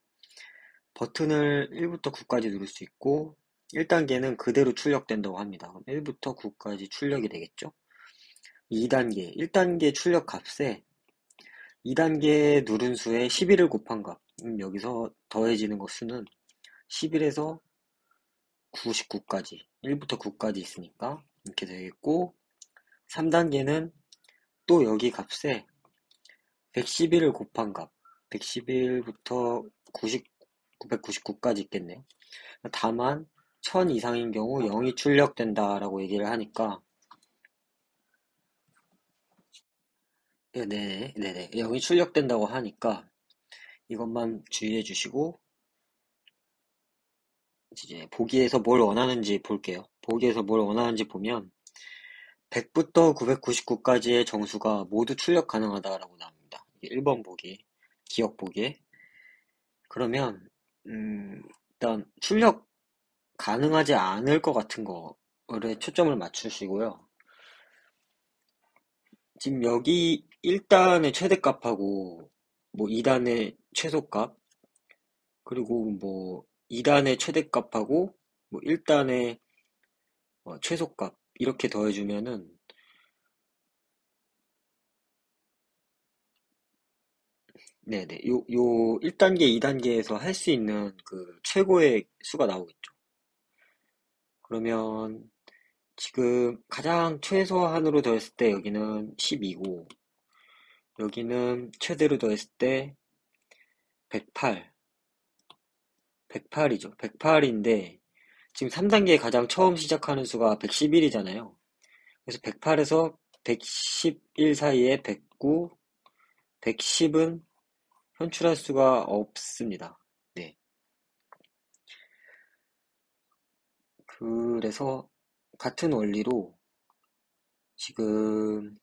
버튼을 1부터 9까지 누를 수 있고, 1단계는 그대로 출력된다고 합니다. 그럼 1부터 9까지 출력이 되겠죠? 2단계, 1단계 출력 값에 2단계 누른 수에 11을 곱한 값. 여기서 더해지는 것 수는 11에서 99까지, 1부터 9까지 있으니까 이렇게 되겠고, 3단계는 또 여기 값에 111을 곱한 값, 111부터 999까지 있겠네요. 다만 1000 이상인 경우 0이 출력된다라고 얘기를 하니까, 네네, 네네, 0이 출력된다고 하니까 이것만 주의해 주시고, 이제 보기에서 뭘 원하는지 볼게요. 보기에서 뭘 원하는지 보면 100부터 999까지의 정수가 모두 출력 가능하다라고 나옵니다. 1번 보기, 기억 보기에. 그러면 일단 출력 가능하지 않을 것 같은 거를 초점을 맞추시고요. 지금 여기 1단의 최대값하고 뭐 2단의 최소값, 그리고 뭐 2단의 최대값하고 뭐 1단의 최소값 이렇게 더해주면은, 네네, 요 1단계, 2단계에서 할 수 있는 그 최고의 수가 나오겠죠. 그러면 지금 가장 최소한으로 더했을 때 여기는 12고, 여기는 최대로 더했을 때 108, 108이죠. 108인데, 지금 3단계 가장 처음 시작하는 수가 111이잖아요. 그래서 108에서 111 사이에 109, 110은 현출할 수가 없습니다. 네. 그래서 같은 원리로 지금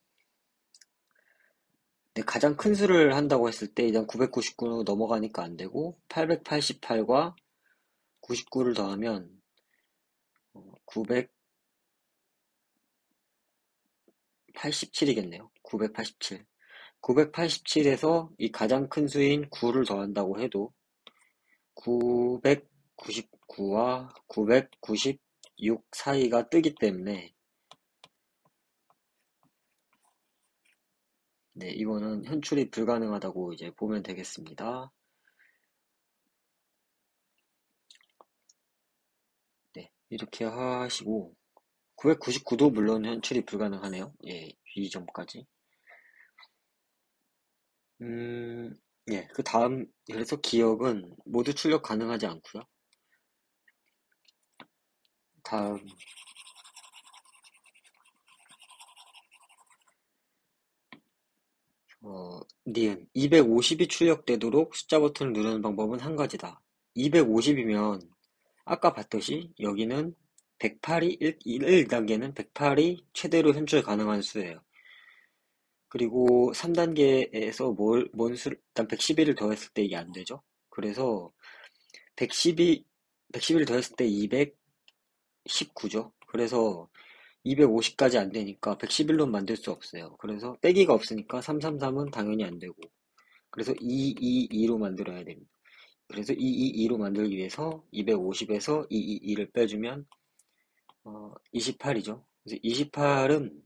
네, 가장 큰 수를 한다고 했을 때 일단 999 넘어가니까 안 되고 888과 99를 더하면 987이겠네요. 987. 987에서 이 가장 큰 수인 9를 더한다고 해도 999와 996 사이가 뜨기 때문에 네, 이거는 현출이 불가능하다고 이제 보면 되겠습니다. 네, 이렇게 하시고 999도 물론 현출이 불가능하네요. 예, 이 점까지. 예, 그 다음 그래서 기억은 모두 출력 가능하지 않고요. 다음 니은 250이 출력되도록 숫자 버튼을 누르는 방법은 한 가지다. 250이면 아까 봤듯이 여기는 108이 1단계는 108이 최대로 현출 가능한 수예요. 그리고 3단계에서 뭔 수, 일단 111을 더했을 때 이게 안 되죠. 그래서 111을 더했을 때 219죠. 그래서 250까지 안 되니까 111로 만들 수 없어요. 그래서 빼기가 없으니까 333은 당연히 안 되고. 그래서 222로 만들어야 됩니다. 그래서 222로 만들기 위해서 250에서 222를 빼주면 28이죠. 그래서 28은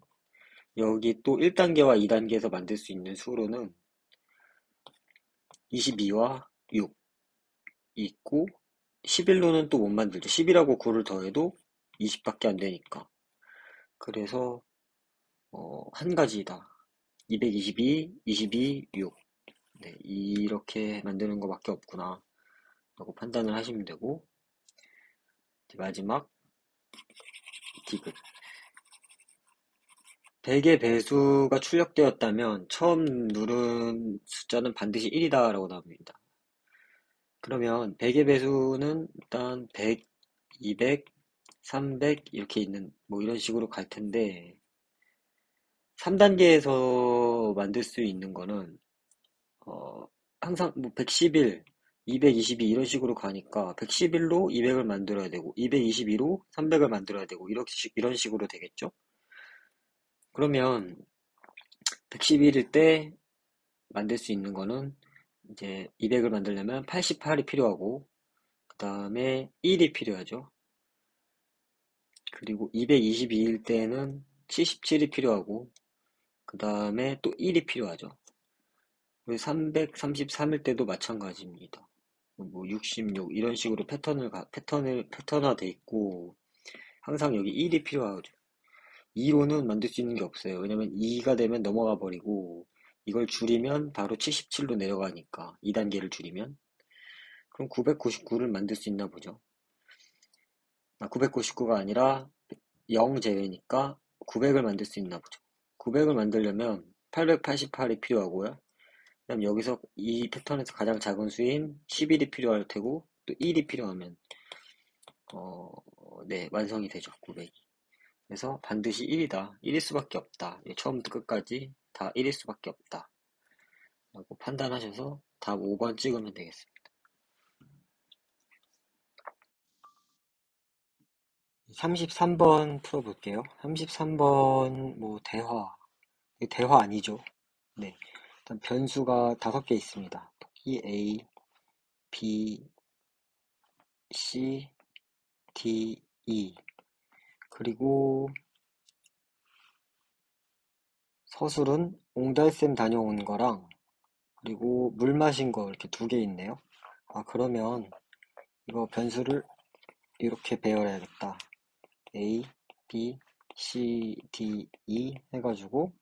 여기 또 1단계와 2단계에서 만들 수 있는 수로는 22와 6 있고 11로는 또 못 만들죠. 10이라고 9를 더해도 20밖에 안 되니까. 그래서 한 가지다. 222, 22, 6. 네, 이렇게 만드는 것밖에 없구나 라고 판단을 하시면 되고 마지막 디귿 100의 배수가 출력되었다면 처음 누른 숫자는 반드시 1이다 라고 나옵니다. 그러면 100의 배수는 일단 100, 200, 300 이렇게 있는 뭐 이런 식으로 갈 텐데 3단계에서 만들 수 있는 거는 어, 항상 뭐 111, 222 이런 식으로 가니까 111로 200을 만들어야 되고 222로 300을 만들어야 되고 이런 식으로 되겠죠? 그러면 111일 때 만들 수 있는 거는 이제 200을 만들려면 88이 필요하고 그 다음에 1이 필요하죠. 그리고 222일 때는 77이 필요하고 그 다음에 또 1이 필요하죠. 333일 때도 마찬가지입니다. 뭐 66 이런 식으로 패턴화돼 있고 항상 여기 1이 필요하죠. 2로는 만들 수 있는 게 없어요. 왜냐면 2가 되면 넘어가 버리고 이걸 줄이면 바로 77로 내려가니까 2단계를 줄이면 그럼 999를 만들 수 있나 보죠. 999가 아니라 0 제외니까 900을 만들 수 있나 보죠. 900을 만들려면 888이 필요하고요. 그럼 여기서 이 패턴에서 가장 작은 수인 11이 필요할 테고 또 1이 필요하면 네, 완성이 되죠. 900이. 그래서 반드시 1이다. 1일 수밖에 없다. 처음부터 끝까지 다 1일 수밖에 없다. 라고 판단하셔서 답 5번 찍으면 되겠습니다. 33번 풀어볼게요. 33번 뭐 대화 아니죠. 네. 일단 변수가 5개 있습니다. 토끼 A, B, C, D, E. 그리고 서술은 옹달샘 다녀온 거랑 그리고 물 마신 거 이렇게 2개 있네요. 그러면 이거 변수를 이렇게 배열해야겠다. A, B, C, D, E 해가지고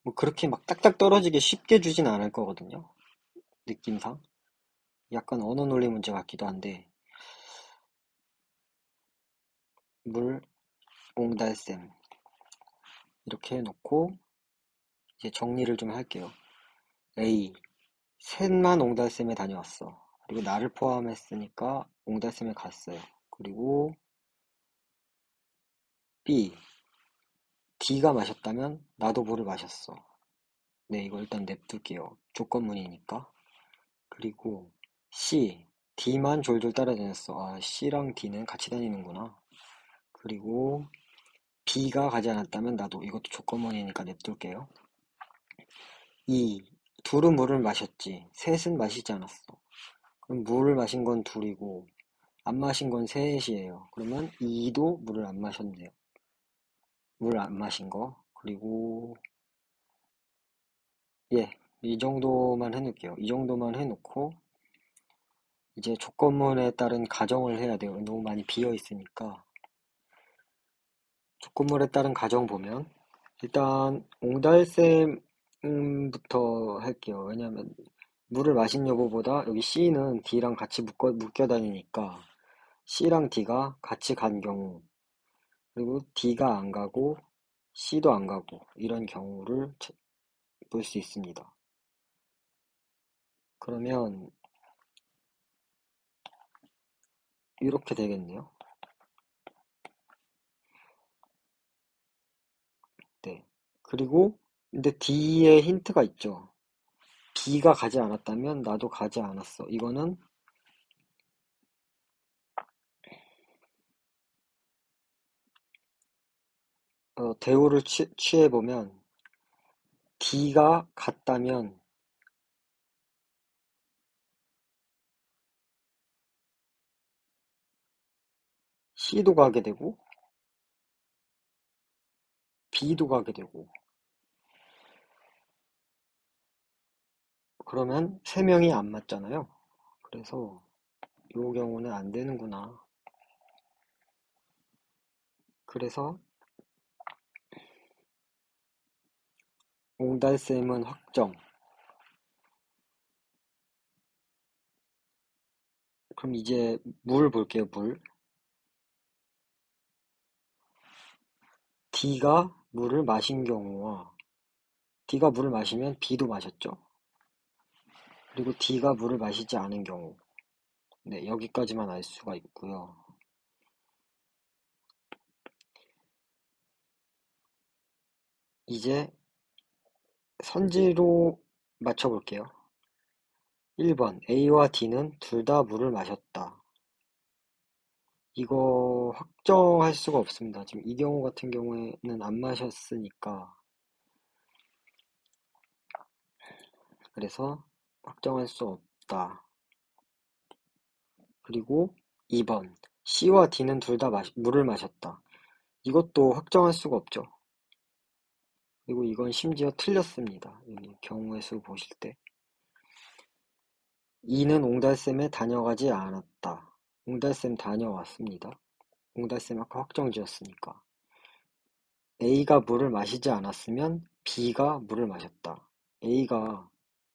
뭐 그렇게 막 딱딱 떨어지게 쉽게 주진 않을 거거든요. 느낌상. 약간 언어 논리 문제 같기도 한데 물, 옹달샘 이렇게 해놓고 이제 정리를 좀 할게요. A. 셋만 옹달샘에 다녀왔어. 그리고 나를 포함했으니까 옹달샘에 갔어요. 그리고 B. D가 마셨다면 나도 물을 마셨어. 네, 이거 일단 냅둘게요. 조건문이니까. 그리고 C. D만 졸졸 따라다녔어. 아, C랑 D는 같이 다니는구나. 그리고 B가 가지 않았다면 나도. 이것도 조건문이니까 냅둘게요. 2. 둘은 물을 마셨지. 셋은 마시지 않았어. 그럼 물을 마신 건 둘이고 안 마신 건 셋이에요. 그러면 2도 물을 안 마셨네요. 물 안 마신 거. 그리고 예, 이 정도만 해놓을게요. 이 정도만 해놓고 이제 조건문에 따른 가정을 해야 돼요. 너무 많이 비어 있으니까. 조건문에 따른 가정 보면 일단 옹달샘부터 할게요. 왜냐면 물을 마신 여부보다 여기 C는 D랑 같이 묶여 다니니까 C랑 D가 같이 간 경우 그리고 D가 안 가고 C도 안 가고 이런 경우를 볼 수 있습니다. 그러면 이렇게 되겠네요. 네. 그리고 근데 D에 힌트가 있죠. B가 가지 않았다면 나도 가지 않았어. 이거는 대우를 취해보면 D가 갔다면 C도 가게 되고 B도 가게 되고 그러면 세 명이 안 맞잖아요. 그래서 이 경우는 안 되는구나. 그래서 옹달샘은 확정. 그럼 이제 물 볼게요, 물. D가 물을 마신 경우와 D가 물을 마시면 B도 마셨죠. 그리고 D가 물을 마시지 않은 경우. 네, 여기까지만 알 수가 있고요. 이제 선지로 맞춰볼게요. 1번 A와 D는 둘 다 물을 마셨다. 이거 확정할 수가 없습니다. 지금 이 경우 같은 경우에는 안 마셨으니까. 그래서 확정할 수 없다. 그리고 2번 C와 D는 둘 다 물을 마셨다. 이것도 확정할 수가 없죠. 그리고 이건 심지어 틀렸습니다. 여기 경우의 수 보실 때. 2는 옹달샘에 다녀가지 않았다. 옹달샘 다녀왔습니다. 옹달샘 아까 확정 지었으니까. A가 물을 마시지 않았으면 B가 물을 마셨다. A가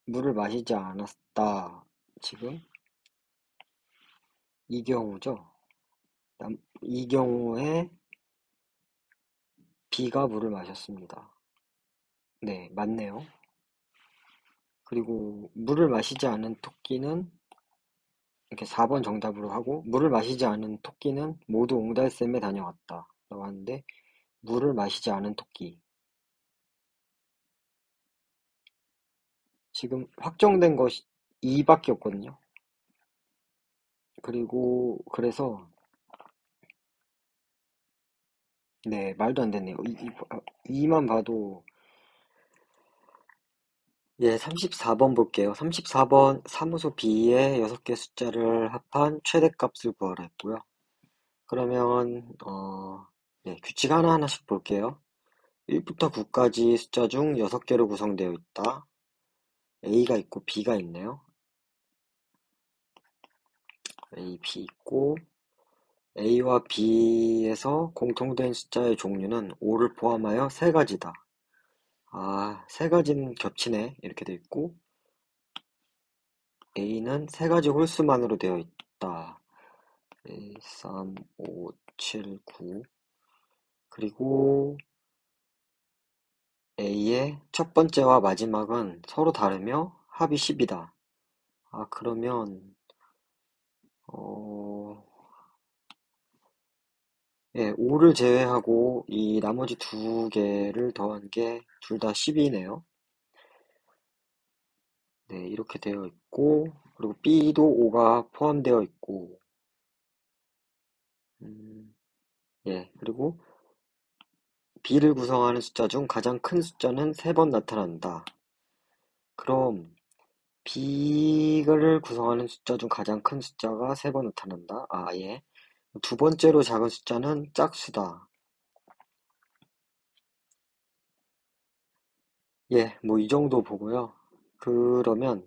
물을 마시지 않았다. 지금 이 경우죠. 이 경우에 B가 물을 마셨습니다. 네, 맞네요. 그리고 물을 마시지 않은 토끼는 이렇게 4번 정답으로 하고 물을 마시지 않은 토끼는 모두 옹달샘에 다녀왔다. 라고 하는데 물을 마시지 않은 토끼. 지금 확정된 것이 2밖에 없거든요. 그리고 그래서 네, 말도 안 되네요. 2만 봐도 예, 34번 볼게요. 34번 사무소 B의 6개 숫자를 합한 최대값을 구하라 했고요. 그러면 예, 규칙 하나하나씩 볼게요. 1부터 9까지 숫자 중 6개로 구성되어 있다. A가 있고 B가 있네요. A, B 있고 A와 B에서 공통된 숫자의 종류는 5를 포함하여 3가지다. 아, 3가지는 겹치네. 이렇게 돼 있고 A는 3가지 홀수만으로 되어 있다. 1, 3, 5, 7, 9 그리고 A의 첫 번째와 마지막은 서로 다르며 합이 10이다. 아, 그러면, 어, 예, 5를 제외하고 이 나머지 두 개를 더한 게 둘 다 10이네요. 네, 이렇게 되어 있고, 그리고 B도 5가 포함되어 있고, 음, 예, 그리고 B를 구성하는 숫자 중 가장 큰 숫자는 3번 나타난다. 그럼 B를 구성하는 숫자 중 가장 큰 숫자가 3번 나타난다. 아, 예. 두 번째로 작은 숫자는 짝수다. 예, 뭐 이 정도 보고요. 그러면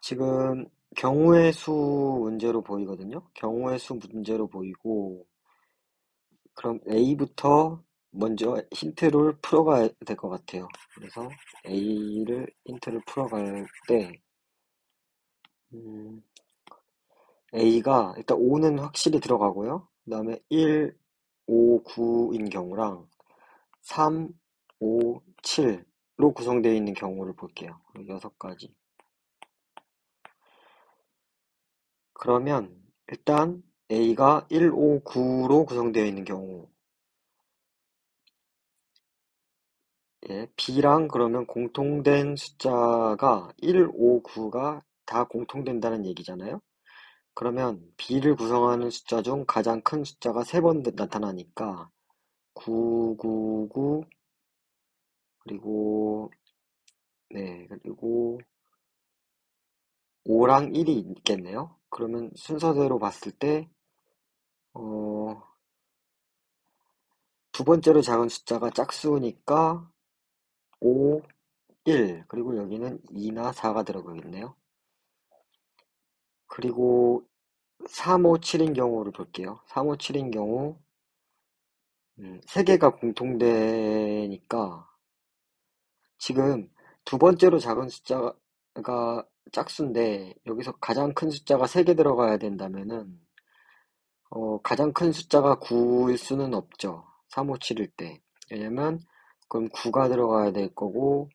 지금 경우의 수 문제로 보이거든요. 경우의 수 문제로 보이고, 그럼 A부터 먼저 힌트를 풀어가야 될 것 같아요. 그래서 A를 힌트를 풀어갈 때, 음, A가 일단 5는 확실히 들어가고요. 그 다음에 1, 5, 9인 경우랑 3, 5, 7로 구성되어 있는 경우를 볼게요. 6가지. 그러면 일단 A가 1, 5, 9로 구성되어 있는 경우, 예, B랑 그러면 공통된 숫자가 1, 5, 9가 다 공통된다는 얘기잖아요. 그러면 B를 구성하는 숫자 중 가장 큰 숫자가 3번 나타나니까 9, 9, 9, 그리고 네, 그리고 5랑 1이 있겠네요. 그러면 순서대로 봤을 때 어, 두 번째로 작은 숫자가 짝수니까 5, 1, 그리고 여기는 2나 4가 들어가겠네요. 그리고 3, 5, 7인 경우를 볼게요. 3, 5, 7인 경우 3개가 공통되니까 지금 두 번째로 작은 숫자가 짝수인데 여기서 가장 큰 숫자가 3개 들어가야 된다면은 가장 큰 숫자가 9일 수는 없죠. 3, 5, 7일 때. 왜냐면 그럼 9가 들어가야 될 거고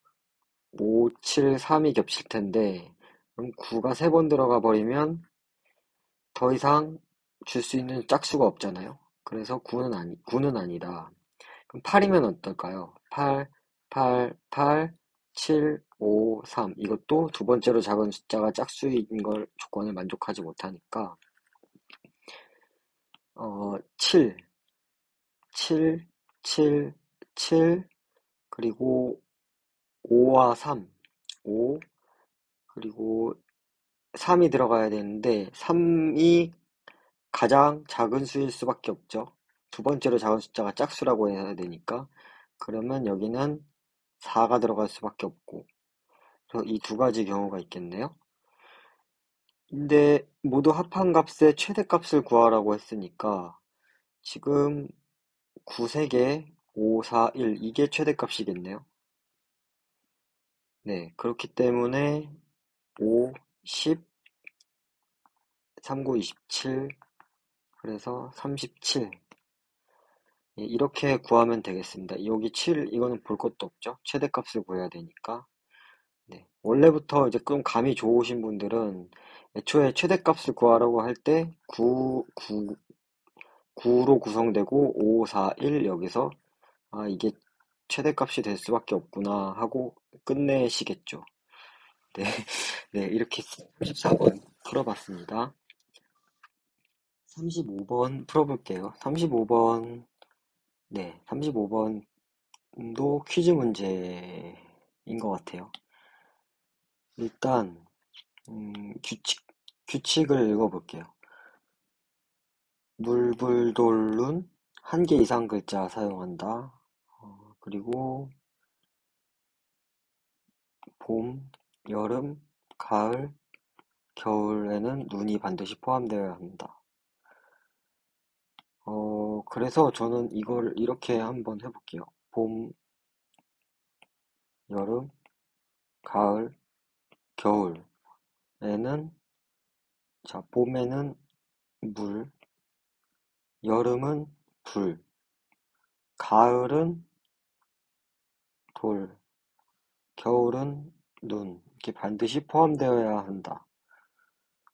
5, 7, 3이 겹칠 텐데 그럼 9가 3번 들어가 버리면 더 이상 줄 수 있는 짝수가 없잖아요. 그래서 9는 아니다. 그럼 8이면 어떨까요? 8, 8, 8, 7, 5, 3. 이것도 두 번째로 작은 숫자가 짝수인 걸 조건을 만족하지 못하니까 7, 7, 7, 7, 그리고 5와 3, 5, 그리고 3이 들어가야 되는데 3이 가장 작은 수일 수밖에 없죠. 두 번째로 작은 숫자가 짝수라고 해야 되니까 그러면 여기는 4가 들어갈 수밖에 없고 그래서 이 두 가지 경우가 있겠네요. 근데 모두 합한 값의 최대값을 구하라고 했으니까 지금 9 3개, 5, 4, 1 이게 최대값이겠네요. 네, 그렇기 때문에 5, 10, 3, 9, 27 그래서 37 예, 이렇게 구하면 되겠습니다. 여기 7 이거는 볼 것도 없죠. 최대값을 구해야 되니까. 네. 원래부터 이제 좀 감이 좋으신 분들은 애초에 최대값을 구하라고 할 때 9로 구성되고 5, 4, 1 여기서 아 이게 최대값이 될 수밖에 없구나 하고 끝내시겠죠. 네, 네 이렇게 34번 풀어봤습니다. 35번 풀어볼게요. 35번 네, 35번도 퀴즈 문제인 것 같아요. 일단 규칙을 읽어볼게요. 물불돌룬 한 개 이상 글자 사용한다. 그리고 봄, 여름, 가을, 겨울에는 눈이 반드시 포함되어야 한다. 그래서 저는 이걸 이렇게 한번 해볼게요. 봄, 여름, 가을, 겨울에는, 자, 봄에는 물, 여름은 불, 가을은 돌, 겨울은 눈, 이렇게 반드시 포함되어야 한다.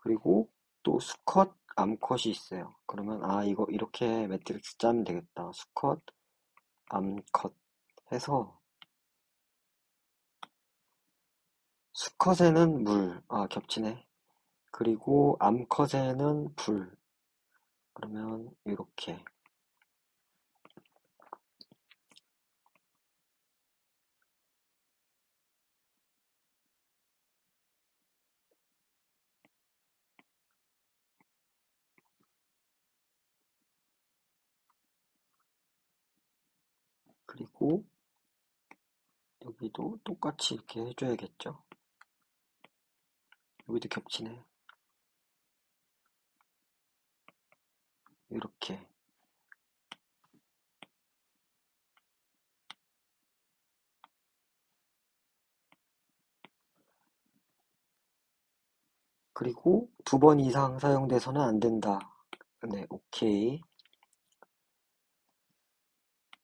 그리고 또 수컷, 암컷이 있어요. 그러면 이거 이렇게 매트릭스 짜면 되겠다. 수컷, 암컷 해서 수컷에는 물, 겹치네. 그리고 암컷에는 불. 그러면 이렇게. 그리고 여기도 똑같이 이렇게 해줘야겠죠. 여기도 겹치네. 이렇게. 그리고 2번 이상 사용돼서는 안 된다. 네, 오케이.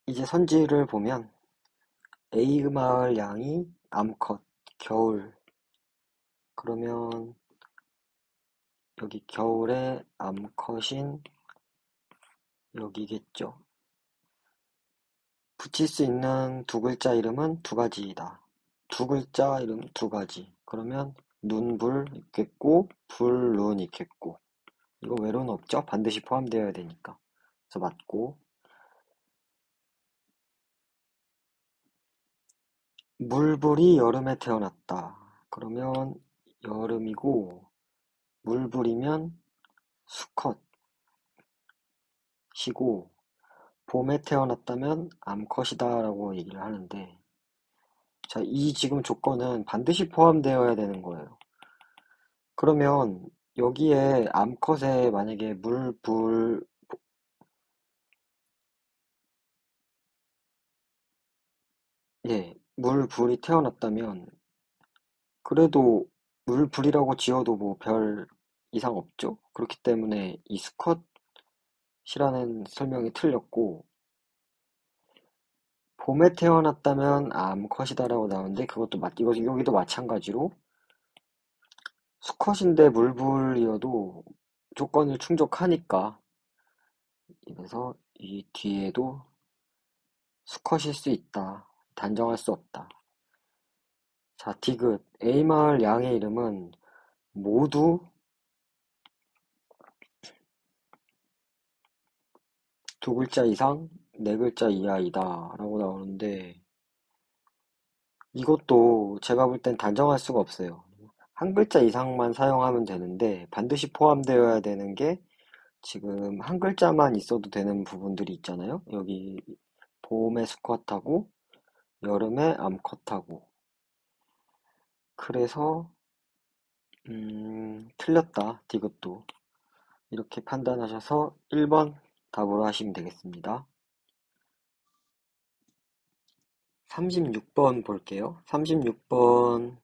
이제 선지를 보면 A 마을 양이 암컷, 겨울. 그러면 여기 겨울에 암컷인 여기겠죠. 붙일 수 있는 두 글자 이름은 두 가지이다. 두 글자 이름 두 가지. 그러면 눈불 있겠고 불눈 있겠고. 이거 외로는 없죠? 반드시 포함되어야 되니까. 그래서 맞고. 물불이 여름에 태어났다. 그러면 여름이고 물불이면 수컷이고 봄에 태어났다면 암컷이다 라고 얘기를 하는데 자, 이 지금 조건은 반드시 포함되어야 되는 거예요. 그러면 여기에 암컷에 만약에 물불이 태어났다면 그래도 물불이라고 지어도 뭐 별 이상 없죠? 그렇기 때문에 이 수컷이라는 설명이 틀렸고 봄에 태어났다면 암컷이다라고 나오는데 그것도 여기도 마찬가지로 수컷인데 물불이어도 조건을 충족하니까 그래서 이 뒤에도 수컷일 수 있다. 단정할 수 없다. 자, 디귿. A마을 양의 이름은 모두 두 글자 이상, 네 글자 이하이다. 라고 나오는데 이것도 제가 볼 땐 단정할 수가 없어요. 한 글자 이상만 사용하면 되는데 반드시 포함되어야 되는 게 지금 한 글자만 있어도 되는 부분들이 있잖아요. 여기 봄에 수컷하고 여름에 암컷하고 그래서 틀렸다. 디귿도 이렇게 판단하셔서 1번 답으로 하시면 되겠습니다. 36번 볼게요. 36번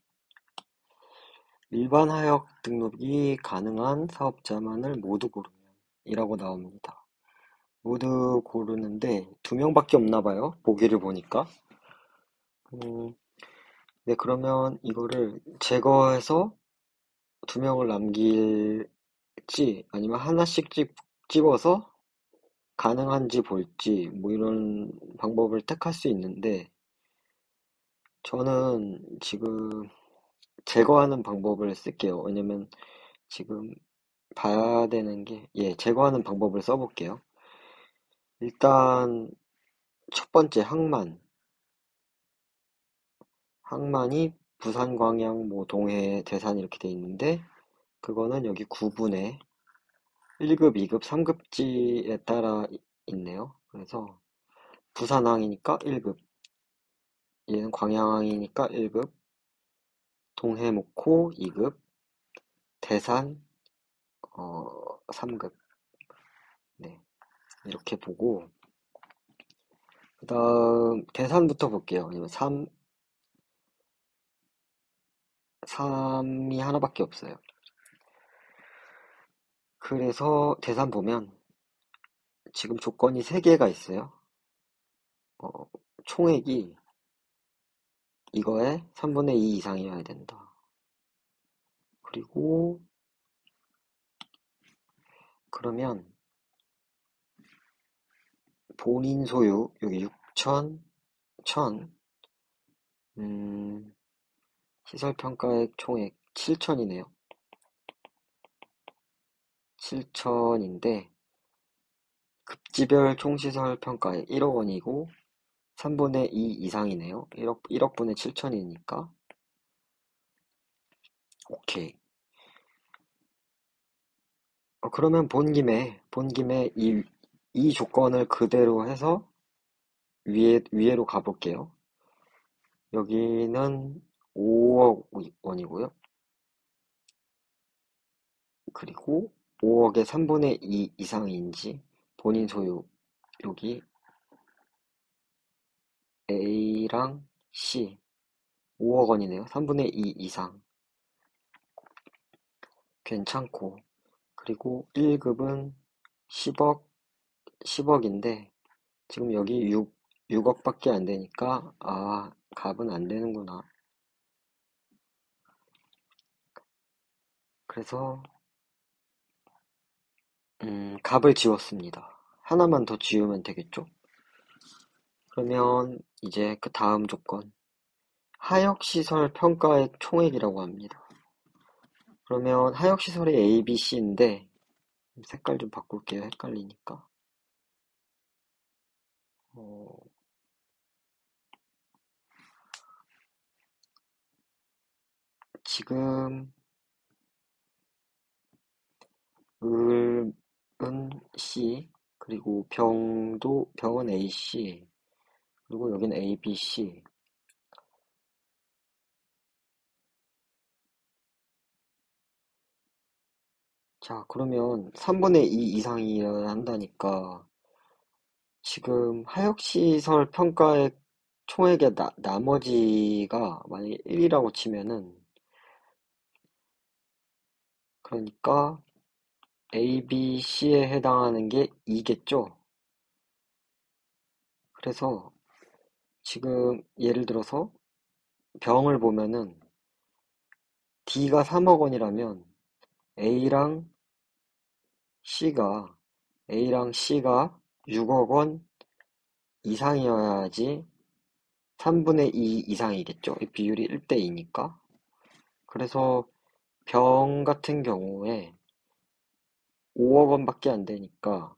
일반 하역 등록이 가능한 사업자만을 모두 고르면 이라고 나옵니다. 모두 고르는데 2명밖에 없나 봐요. 보기를 보니까. 네, 그러면 이거를 제거해서 2명을 남길지 아니면 하나씩 집어서 가능한지 볼지 뭐 이런 방법을 택할 수 있는데 저는 지금 제거하는 방법을 쓸게요. 왜냐면 지금 봐야 되는 게 제거하는 방법을 써볼게요. 일단 첫 번째 항만이 부산, 광양, 뭐 동해, 대산 이렇게 돼 있는데 그거는 여기 구분에 1급, 2급, 3급지에 따라 있네요. 그래서 부산항이니까 1급, 얘는 광양항이니까 1급, 동해, 목포 2급, 대산 3급. 네, 이렇게 보고 그 다음 대산부터 볼게요. 왜냐면 3이 하나밖에 없어요. 그래서 대산 보면 지금 조건이 3개가 있어요. 총액이 이거의 3분의 2 이상이어야 된다. 그리고 그러면 본인 소유 여기 6천, 1000, 시설평가액 총액 7천이네요. 7천인데 급지별 총시설 평가액 1억 원이고 3분의 2 이상이네요. 1억분의 7천이니까. 오케이. 그러면 본 김에 이 조건을 그대로 해서 위에로 가볼게요. 여기는 5억 원이고요. 그리고 5억의 3분의 2 이상인지 본인 소유 여기 A랑 C 5억 원이네요. 3분의 2 이상 괜찮고 그리고 1급은 10억 10억인데 지금 여기 6억밖에 안 되니까 값은 안 되는구나. 그래서 값을 지웠습니다. 하나만 더 지우면 되겠죠? 그러면 이제 그 다음 조건 하역시설 평가액 총액이라고 합니다. 그러면 하역시설이 A, B, C인데 색깔 좀 바꿀게요. 헷갈리니까. 어, 지금 을은 C 그리고 병은 AC 그리고 여기는 A, B, C. 자, 그러면 3분의 2 이상이어야 한다니까 지금 하역시설 평가액 총액의 나머지가 만약에 1이라고 치면은 그러니까 A, B, C에 해당하는 게 2겠죠? 그래서 지금 예를 들어서 병을 보면은 D가 3억 원이라면 A랑 C가 A랑 C가 6억 원 이상이어야지 3분의 2 이상이겠죠? 이 비율이 1대 2니까. 그래서 병 같은 경우에 5억 원밖에 안 되니까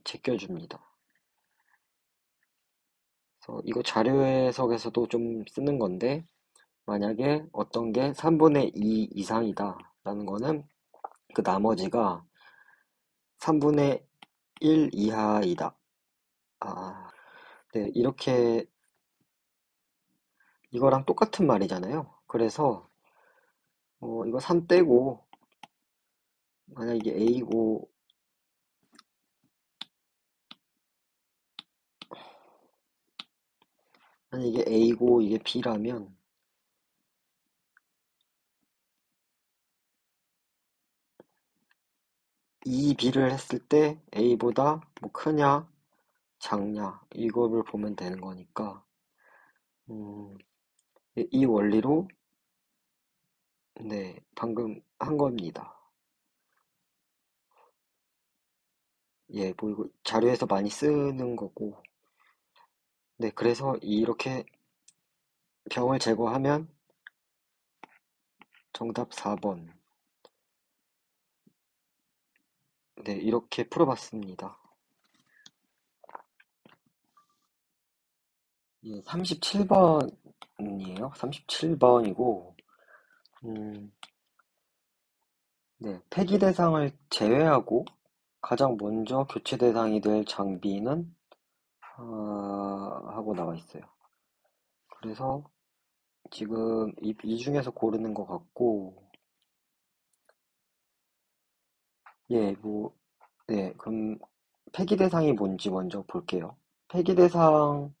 제껴줍니다. 그래서 이거 자료 해석에서도 좀 쓰는 건데 만약에 어떤 게 3분의 2 이상이다 라는 거는 그 나머지가 3분의 1 이하이다. 네, 이렇게 이거랑 똑같은 말이잖아요. 그래서 이거 3 떼고 만약 이게 A고 만약 이게 A고 이게 B라면 이 B를 했을 때 A보다 뭐 크냐 작냐 이거를 보면 되는 거니까 음, 이 원리로 네 방금 한 겁니다. 예, 뭐 이거 자료에서 많이 쓰는 거고 네 그래서 이렇게 병을 제거하면 정답 4번 네 이렇게 풀어봤습니다. 예, 37번이에요. 37번이고 네, 폐기 대상을 제외하고 가장 먼저 교체 대상이 될 장비는 하고 나와 있어요. 그래서 지금 이 중에서 고르는 것 같고 예, 뭐 네, 그럼 폐기 대상이 뭔지 먼저 볼게요. 폐기 대상은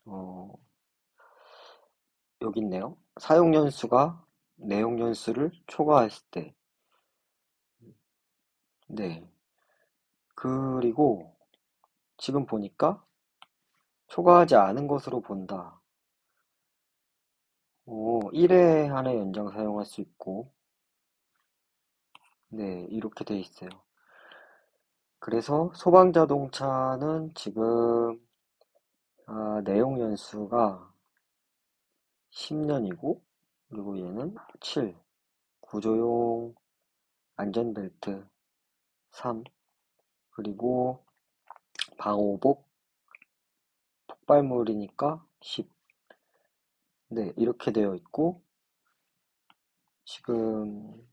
어, 여기 있네요. 사용 연수가 내용 연수를 초과했을 때 네, 그리고 지금 보니까 초과하지 않은 것으로 본다. 1회 안에 연장 사용할 수 있고, 네, 이렇게 돼 있어요. 그래서 소방자동차는 지금, 내용 연수가 10년이고, 그리고 얘는 7, 구조용 안전벨트 3, 그리고 방호복, 폭발물이니까 10. 네, 이렇게 되어 있고, 지금,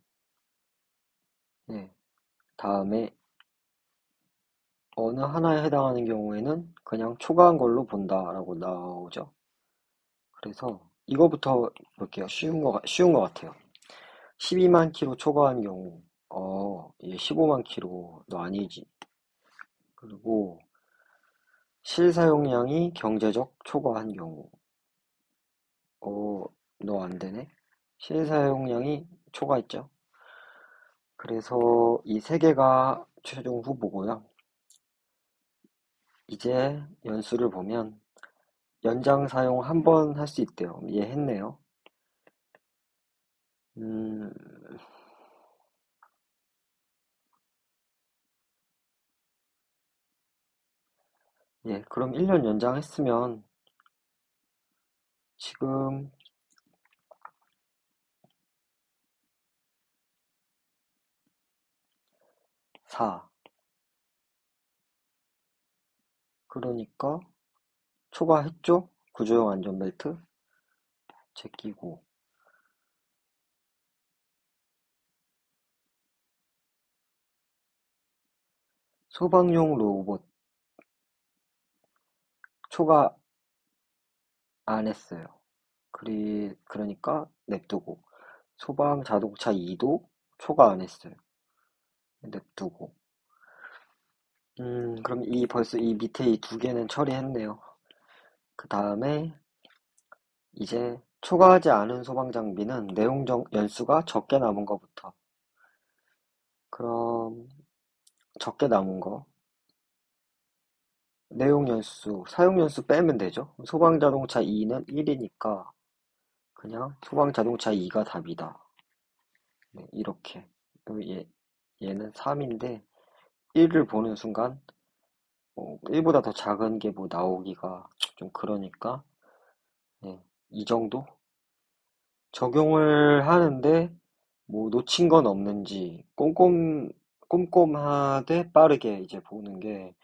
네, 다음에 어느 하나에 해당하는 경우에는 그냥 초과한 걸로 본다라고 나오죠. 그래서 이거부터 볼게요. 쉬운 거 같아요. 12만 킬로 초과한 경우, 이게 15만 킬로도 아니지. 그리고 실사용량이 경제적 초과한 경우, 너 안 되네. 실사용량이 초과했죠. 그래서 이 세 개가 최종 후보고요. 이제 연수를 보면 연장 사용 한 번 할 수 있대요. 얘 했네요. 음, 예, 그럼 1년 연장했으면 지금 4. 그러니까 초과했죠? 구조용 안전벨트 제끼고 소방용 로봇 초과 안 했어요. 그러니까 냅두고 소방 자동차 2도 초과 안 했어요. 냅두고 그럼 벌써 이 밑에 이 두 개는 처리했네요. 그 다음에 이제 초과하지 않은 소방 장비는 연수가 적게 남은 거부터. 그럼 적게 남은 거 내용 연수, 사용 연수 빼면 되죠. 소방 자동차 2는 1이니까 그냥 소방 자동차 2가 답이다. 네, 이렇게. 그리고 얘는 3인데 1을 보는 순간 1보다 더 작은 게 뭐 나오기가 좀 그러니까 네, 이 정도 적용을 하는데 뭐 놓친 건 없는지 꼼꼼하되 빠르게 이제 보는 게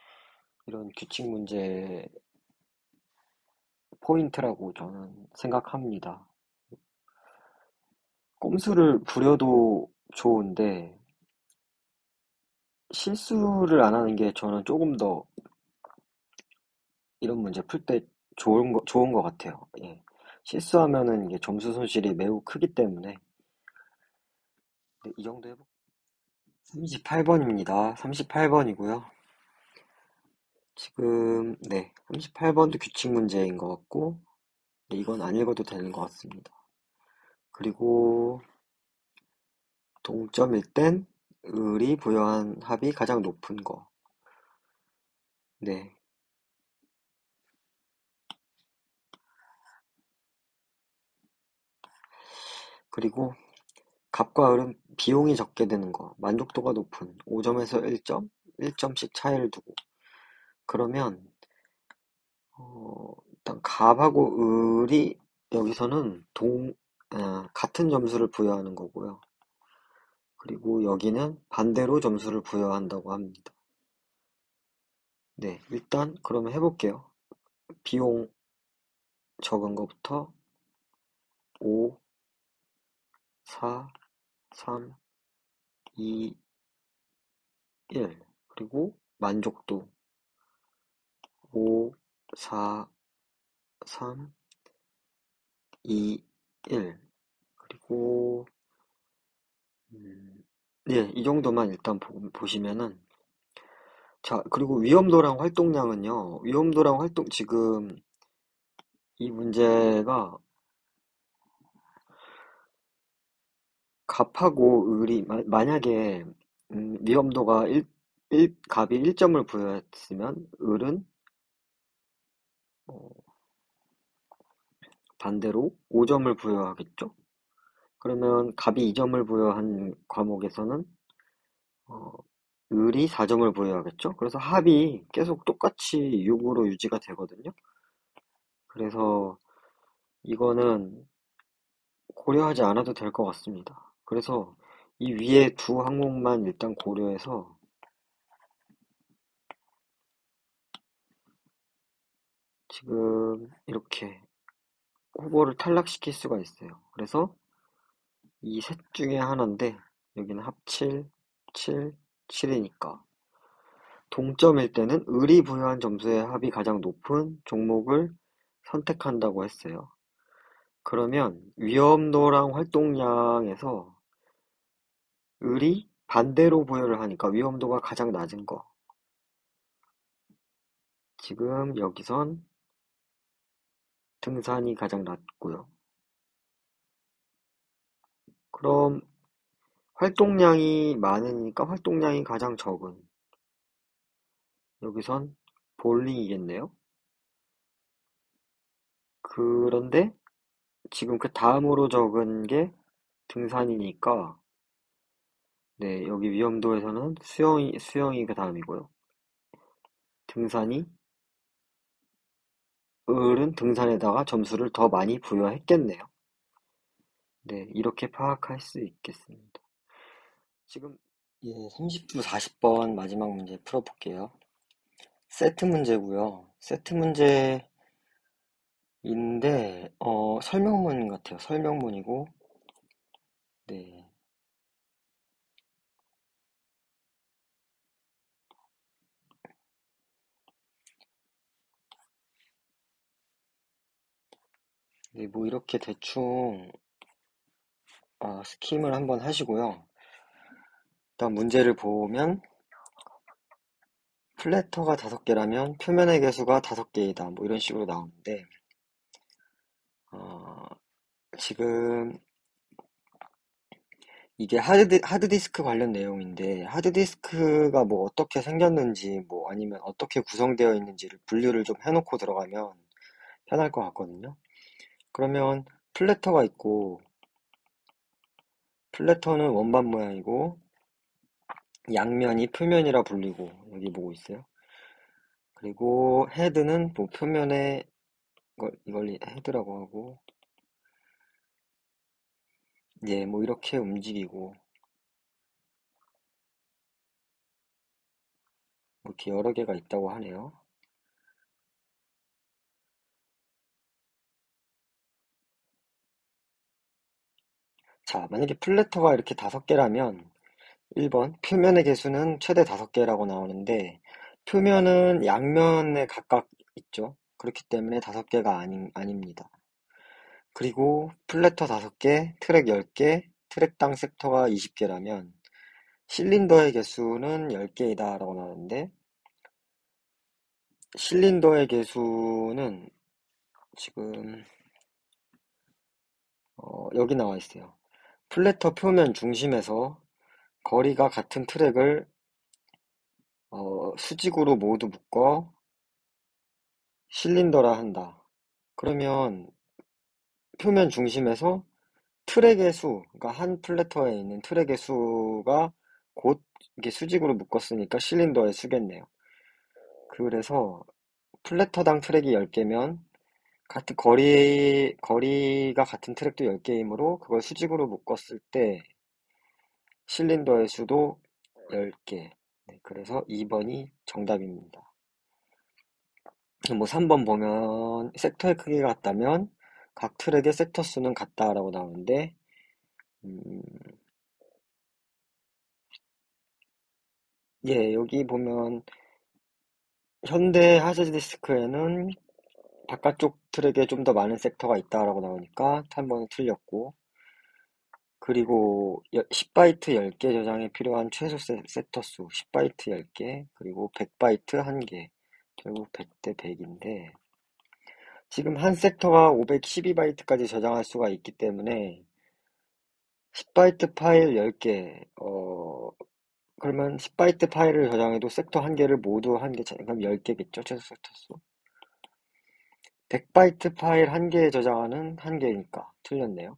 이런 규칙 문제 포인트라고 저는 생각합니다. 꼼수를 부려도 좋은데 실수를 안 하는 게 저는 조금 더 이런 문제 풀 때 좋은 거 같아요. 예. 실수하면은 이게 점수 손실이 매우 크기 때문에 네, 이 정도 해볼게요. 38번입니다. 38번이고요. 지금 네, 38번도 규칙 문제인 것 같고 네, 이건 안 읽어도 되는 것 같습니다. 그리고 동점일 땐 을이 부여한 합이 가장 높은 거. 네. 그리고 갑과 을은 비용이 적게 드는 거, 만족도가 높은 5점에서 1점, 1점씩 차이를 두고. 그러면 일단 갑하고 을이 여기서는 같은 점수를 부여하는 거고요. 그리고 여기는 반대로 점수를 부여한다고 합니다. 네, 일단 그러면 해볼게요. 비용 적은 거부터 5, 4, 3, 2, 1. 그리고 만족도 5, 4, 3, 2, 1. 그리고 예, 이 정도만 일단 보시면은 자, 그리고 위험도랑 활동량은요. 위험도랑 지금 이 문제가 갑하고 을이 만약에 위험도가 갑이 1점을 부여했으면 을은 어, 반대로 5점을 부여하겠죠? 그러면 갑이 2점을 부여한 과목에서는 어, 을이 4점을 부여하겠죠? 그래서 합이 계속 똑같이 6으로 유지가 되거든요. 그래서 이거는 고려하지 않아도 될 것 같습니다. 그래서 이 위에 두 항목만 일단 고려해서 지금 이렇게 후보를 탈락시킬 수가 있어요. 그래서 이 셋 중에 하나인데 여기는 합칠, 7, 7이니까 동점일 때는 을이 부여한 점수의 합이 가장 높은 종목을 선택한다고 했어요. 그러면 위험도랑 활동량에서 을이 반대로 부여를 하니까 위험도가 가장 낮은 거. 지금 여기선 등산이 가장 낮고요. 그럼 활동량이 많으니까 활동량이 가장 적은 여기선 볼링이겠네요. 그런데 지금 그 다음으로 적은 게 등산이니까 네, 여기 위험도에서는 수영이 그 다음이고요. 등산이 을은 등산에다가 점수를 더 많이 부여했겠네요. 네, 이렇게 파악할 수 있겠습니다. 지금 예, 30부 40번 마지막 문제 풀어볼게요. 세트 문제고요. 세트 문제인데 설명문 같아요. 설명문이고 네, 네, 뭐 이렇게 대충 스킴을 한번 하시고요. 일단 문제를 보면 플래터가 5개라면 표면의 개수가 5개이다. 뭐 이런 식으로 나오는데 어, 지금 이게 하드디스크 관련 내용인데 하드디스크가 뭐 어떻게 생겼는지 뭐 아니면 어떻게 구성되어 있는지를 분류를 좀 해놓고 들어가면 편할 것 같거든요. 그러면 플래터가 있고 플래터는 원반 모양이고 양면이 표면이라 불리고 여기 보고 있어요. 그리고 헤드는 뭐 표면에 이걸 헤드라고 하고 예, 뭐 이렇게 움직이고 뭐 이렇게 여러 개가 있다고 하네요. 자, 만약에 플래터가 이렇게 5개라면 1번 표면의 개수는 최대 5개라고 나오는데 표면은 양면에 각각 있죠. 그렇기 때문에 5개가 아닙니다. 그리고 플래터 5개, 트랙 10개, 트랙당 섹터가 20개라면 실린더의 개수는 10개이다 라고 나오는데 실린더의 개수는 지금 여기 나와 있어요. 플래터 표면 중심에서 거리가 같은 트랙을 수직으로 모두 묶어 실린더라 한다. 그러면 표면 중심에서 트랙의 수, 그러니까 한 플래터에 있는 트랙의 수가 곧 이게 수직으로 묶었으니까 실린더의 수겠네요. 그래서 플래터당 트랙이 10개면 같은 거리가 같은 트랙도 10개이므로 그걸 수직으로 묶었을 때 실린더의 수도 10개. 네, 그래서 2번이 정답입니다. 뭐 3번 보면 섹터의 크기가 같다면 각 트랙의 섹터 수는 같다라고 나오는데 음, 예, 여기 보면 현대 하드디스크에는 바깥쪽 트랙에 좀 더 많은 섹터가 있다라고 나오니까 3번은 틀렸고 그리고 10바이트 10개 저장에 필요한 최소 섹터 수 10바이트 10개 그리고 100바이트 1개 결국 100대 100인데 지금 한 섹터가 512바이트까지 저장할 수가 있기 때문에 10바이트 파일 10개, 그러면 10바이트 파일을 저장해도 섹터 한 개를 모두 한 개, 그럼 10개겠죠? 최소 섹터 수. 100바이트 파일 한 개에 저장하는 한 개니까 틀렸네요.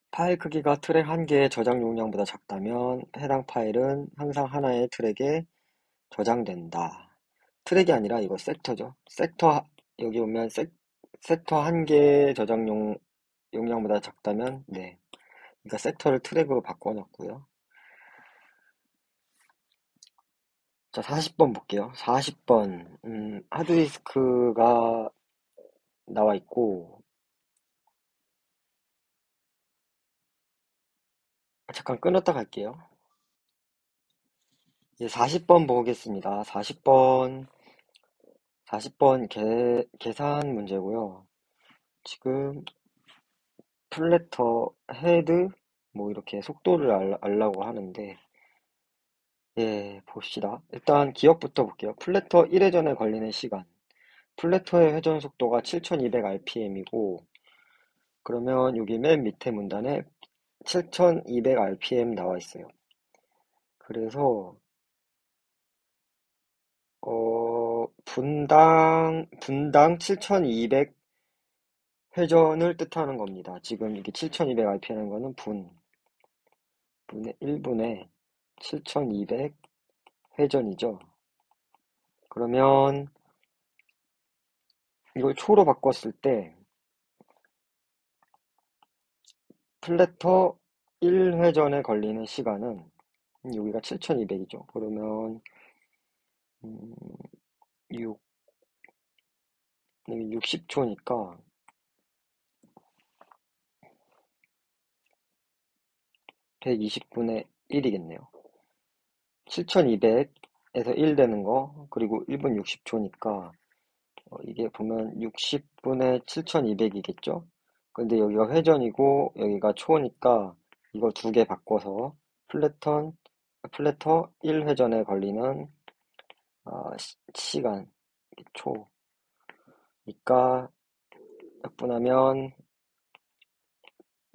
파일 크기가 트랙 한 개의 저장 용량보다 작다면 해당 파일은 항상 하나의 트랙에 저장된다. 트랙이 아니라 이거 섹터죠. 여기 오면 섹터 한 개의 용량보다 작다면, 네. 그러니까 섹터를 트랙으로 바꿔놨고요. 자, 40번 볼게요. 40번, 하드디스크가 나와 있고, 잠깐 끊었다 갈게요. 이제 40번 보겠습니다. 40번 계산 문제고요. 지금 플래터, 헤드, 뭐 이렇게 속도를 알라고 하는데, 예, 봅시다. 일단 기억부터 볼게요. 플래터 1회전에 걸리는 시간. 플래터의 회전 속도가 7200rpm이고, 그러면 여기 맨 밑에 문단에 7200rpm 나와 있어요. 그래서, 분당 7200 회전을 뜻하는 겁니다. 지금 이게 7200rpm인 거는 분의 1분에 7200 회전이죠. 그러면 이걸 초로 바꿨을 때 플래터 1회전에 걸리는 시간은 여기가 7200이죠. 그러면 6, 60초니까 120분의 1이겠네요. 7200에서 1 되는 거 그리고 1분 60초니까 이게 보면 60분의 7200이겠죠? 근데 여기가 회전이고 여기가 초니까 이거 두 개 바꿔서 플래터 1회전에 걸리는 시간 초니까 약분하면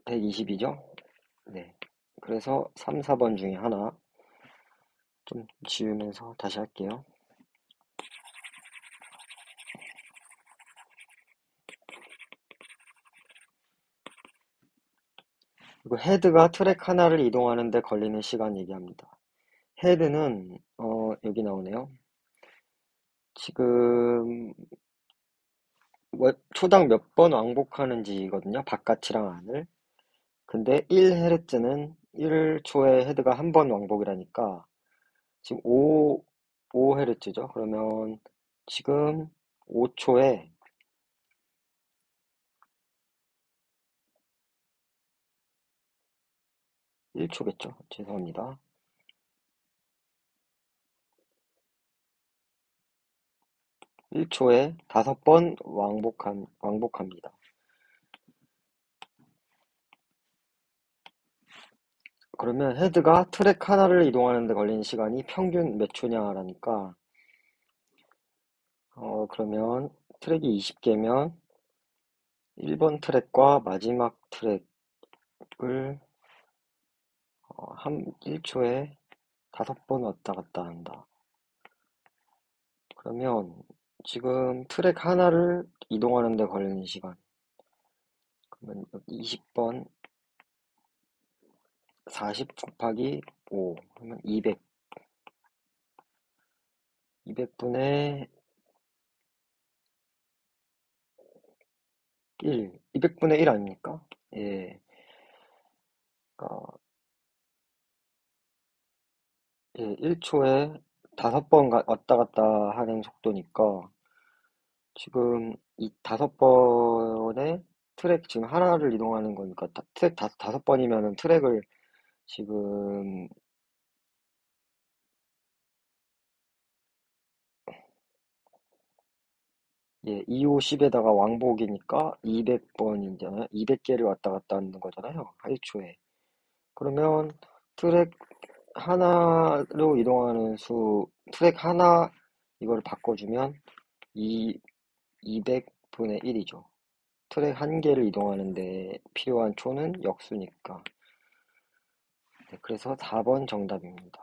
120이죠? 네. 그래서 3, 4번 중에 하나 좀 지우면서 다시 할게요. 그리고 헤드가 트랙 하나를 이동하는 데 걸리는 시간 얘기합니다. 헤드는 여기 나오네요. 지금 초당 몇 번 왕복하는지거든요. 바깥이랑 안을. 근데 1Hz는 1초에 헤드가 한 번 왕복이라니까 지금 5Hz죠. 그러면 지금 5초에 1초겠죠. 죄송합니다. 1초에 5번 왕복합니다. 그러면 헤드가 트랙 하나를 이동하는 데 걸리는 시간이 평균 몇 초냐라니까 그러면 트랙이 20개면 1번 트랙과 마지막 트랙을 1초에 5번 왔다 갔다 한다. 그러면 지금 트랙 하나를 이동하는 데 걸리는 시간 그러면 20번 40 곱하기 5 그러면 200분의 200분의 1 아닙니까? 예. 그러니까 예, 1초에 5번 왔다 갔다 하는 속도니까 지금 이 5번에 트랙 지금 하나를 이동하는 거니까 트랙 5번이면은 트랙을 지금 예, 2, 5, 10에다가 왕복이니까 200번이잖아요. 200개를 왔다 갔다 하는 거잖아요. 1초에. 그러면 트랙 하나로 이동하는 트랙 하나 이거를 바꿔주면 200분의 1이죠. 트랙 한 개를 이동하는데 필요한 초는 역수니까. 네, 그래서 4번 정답입니다.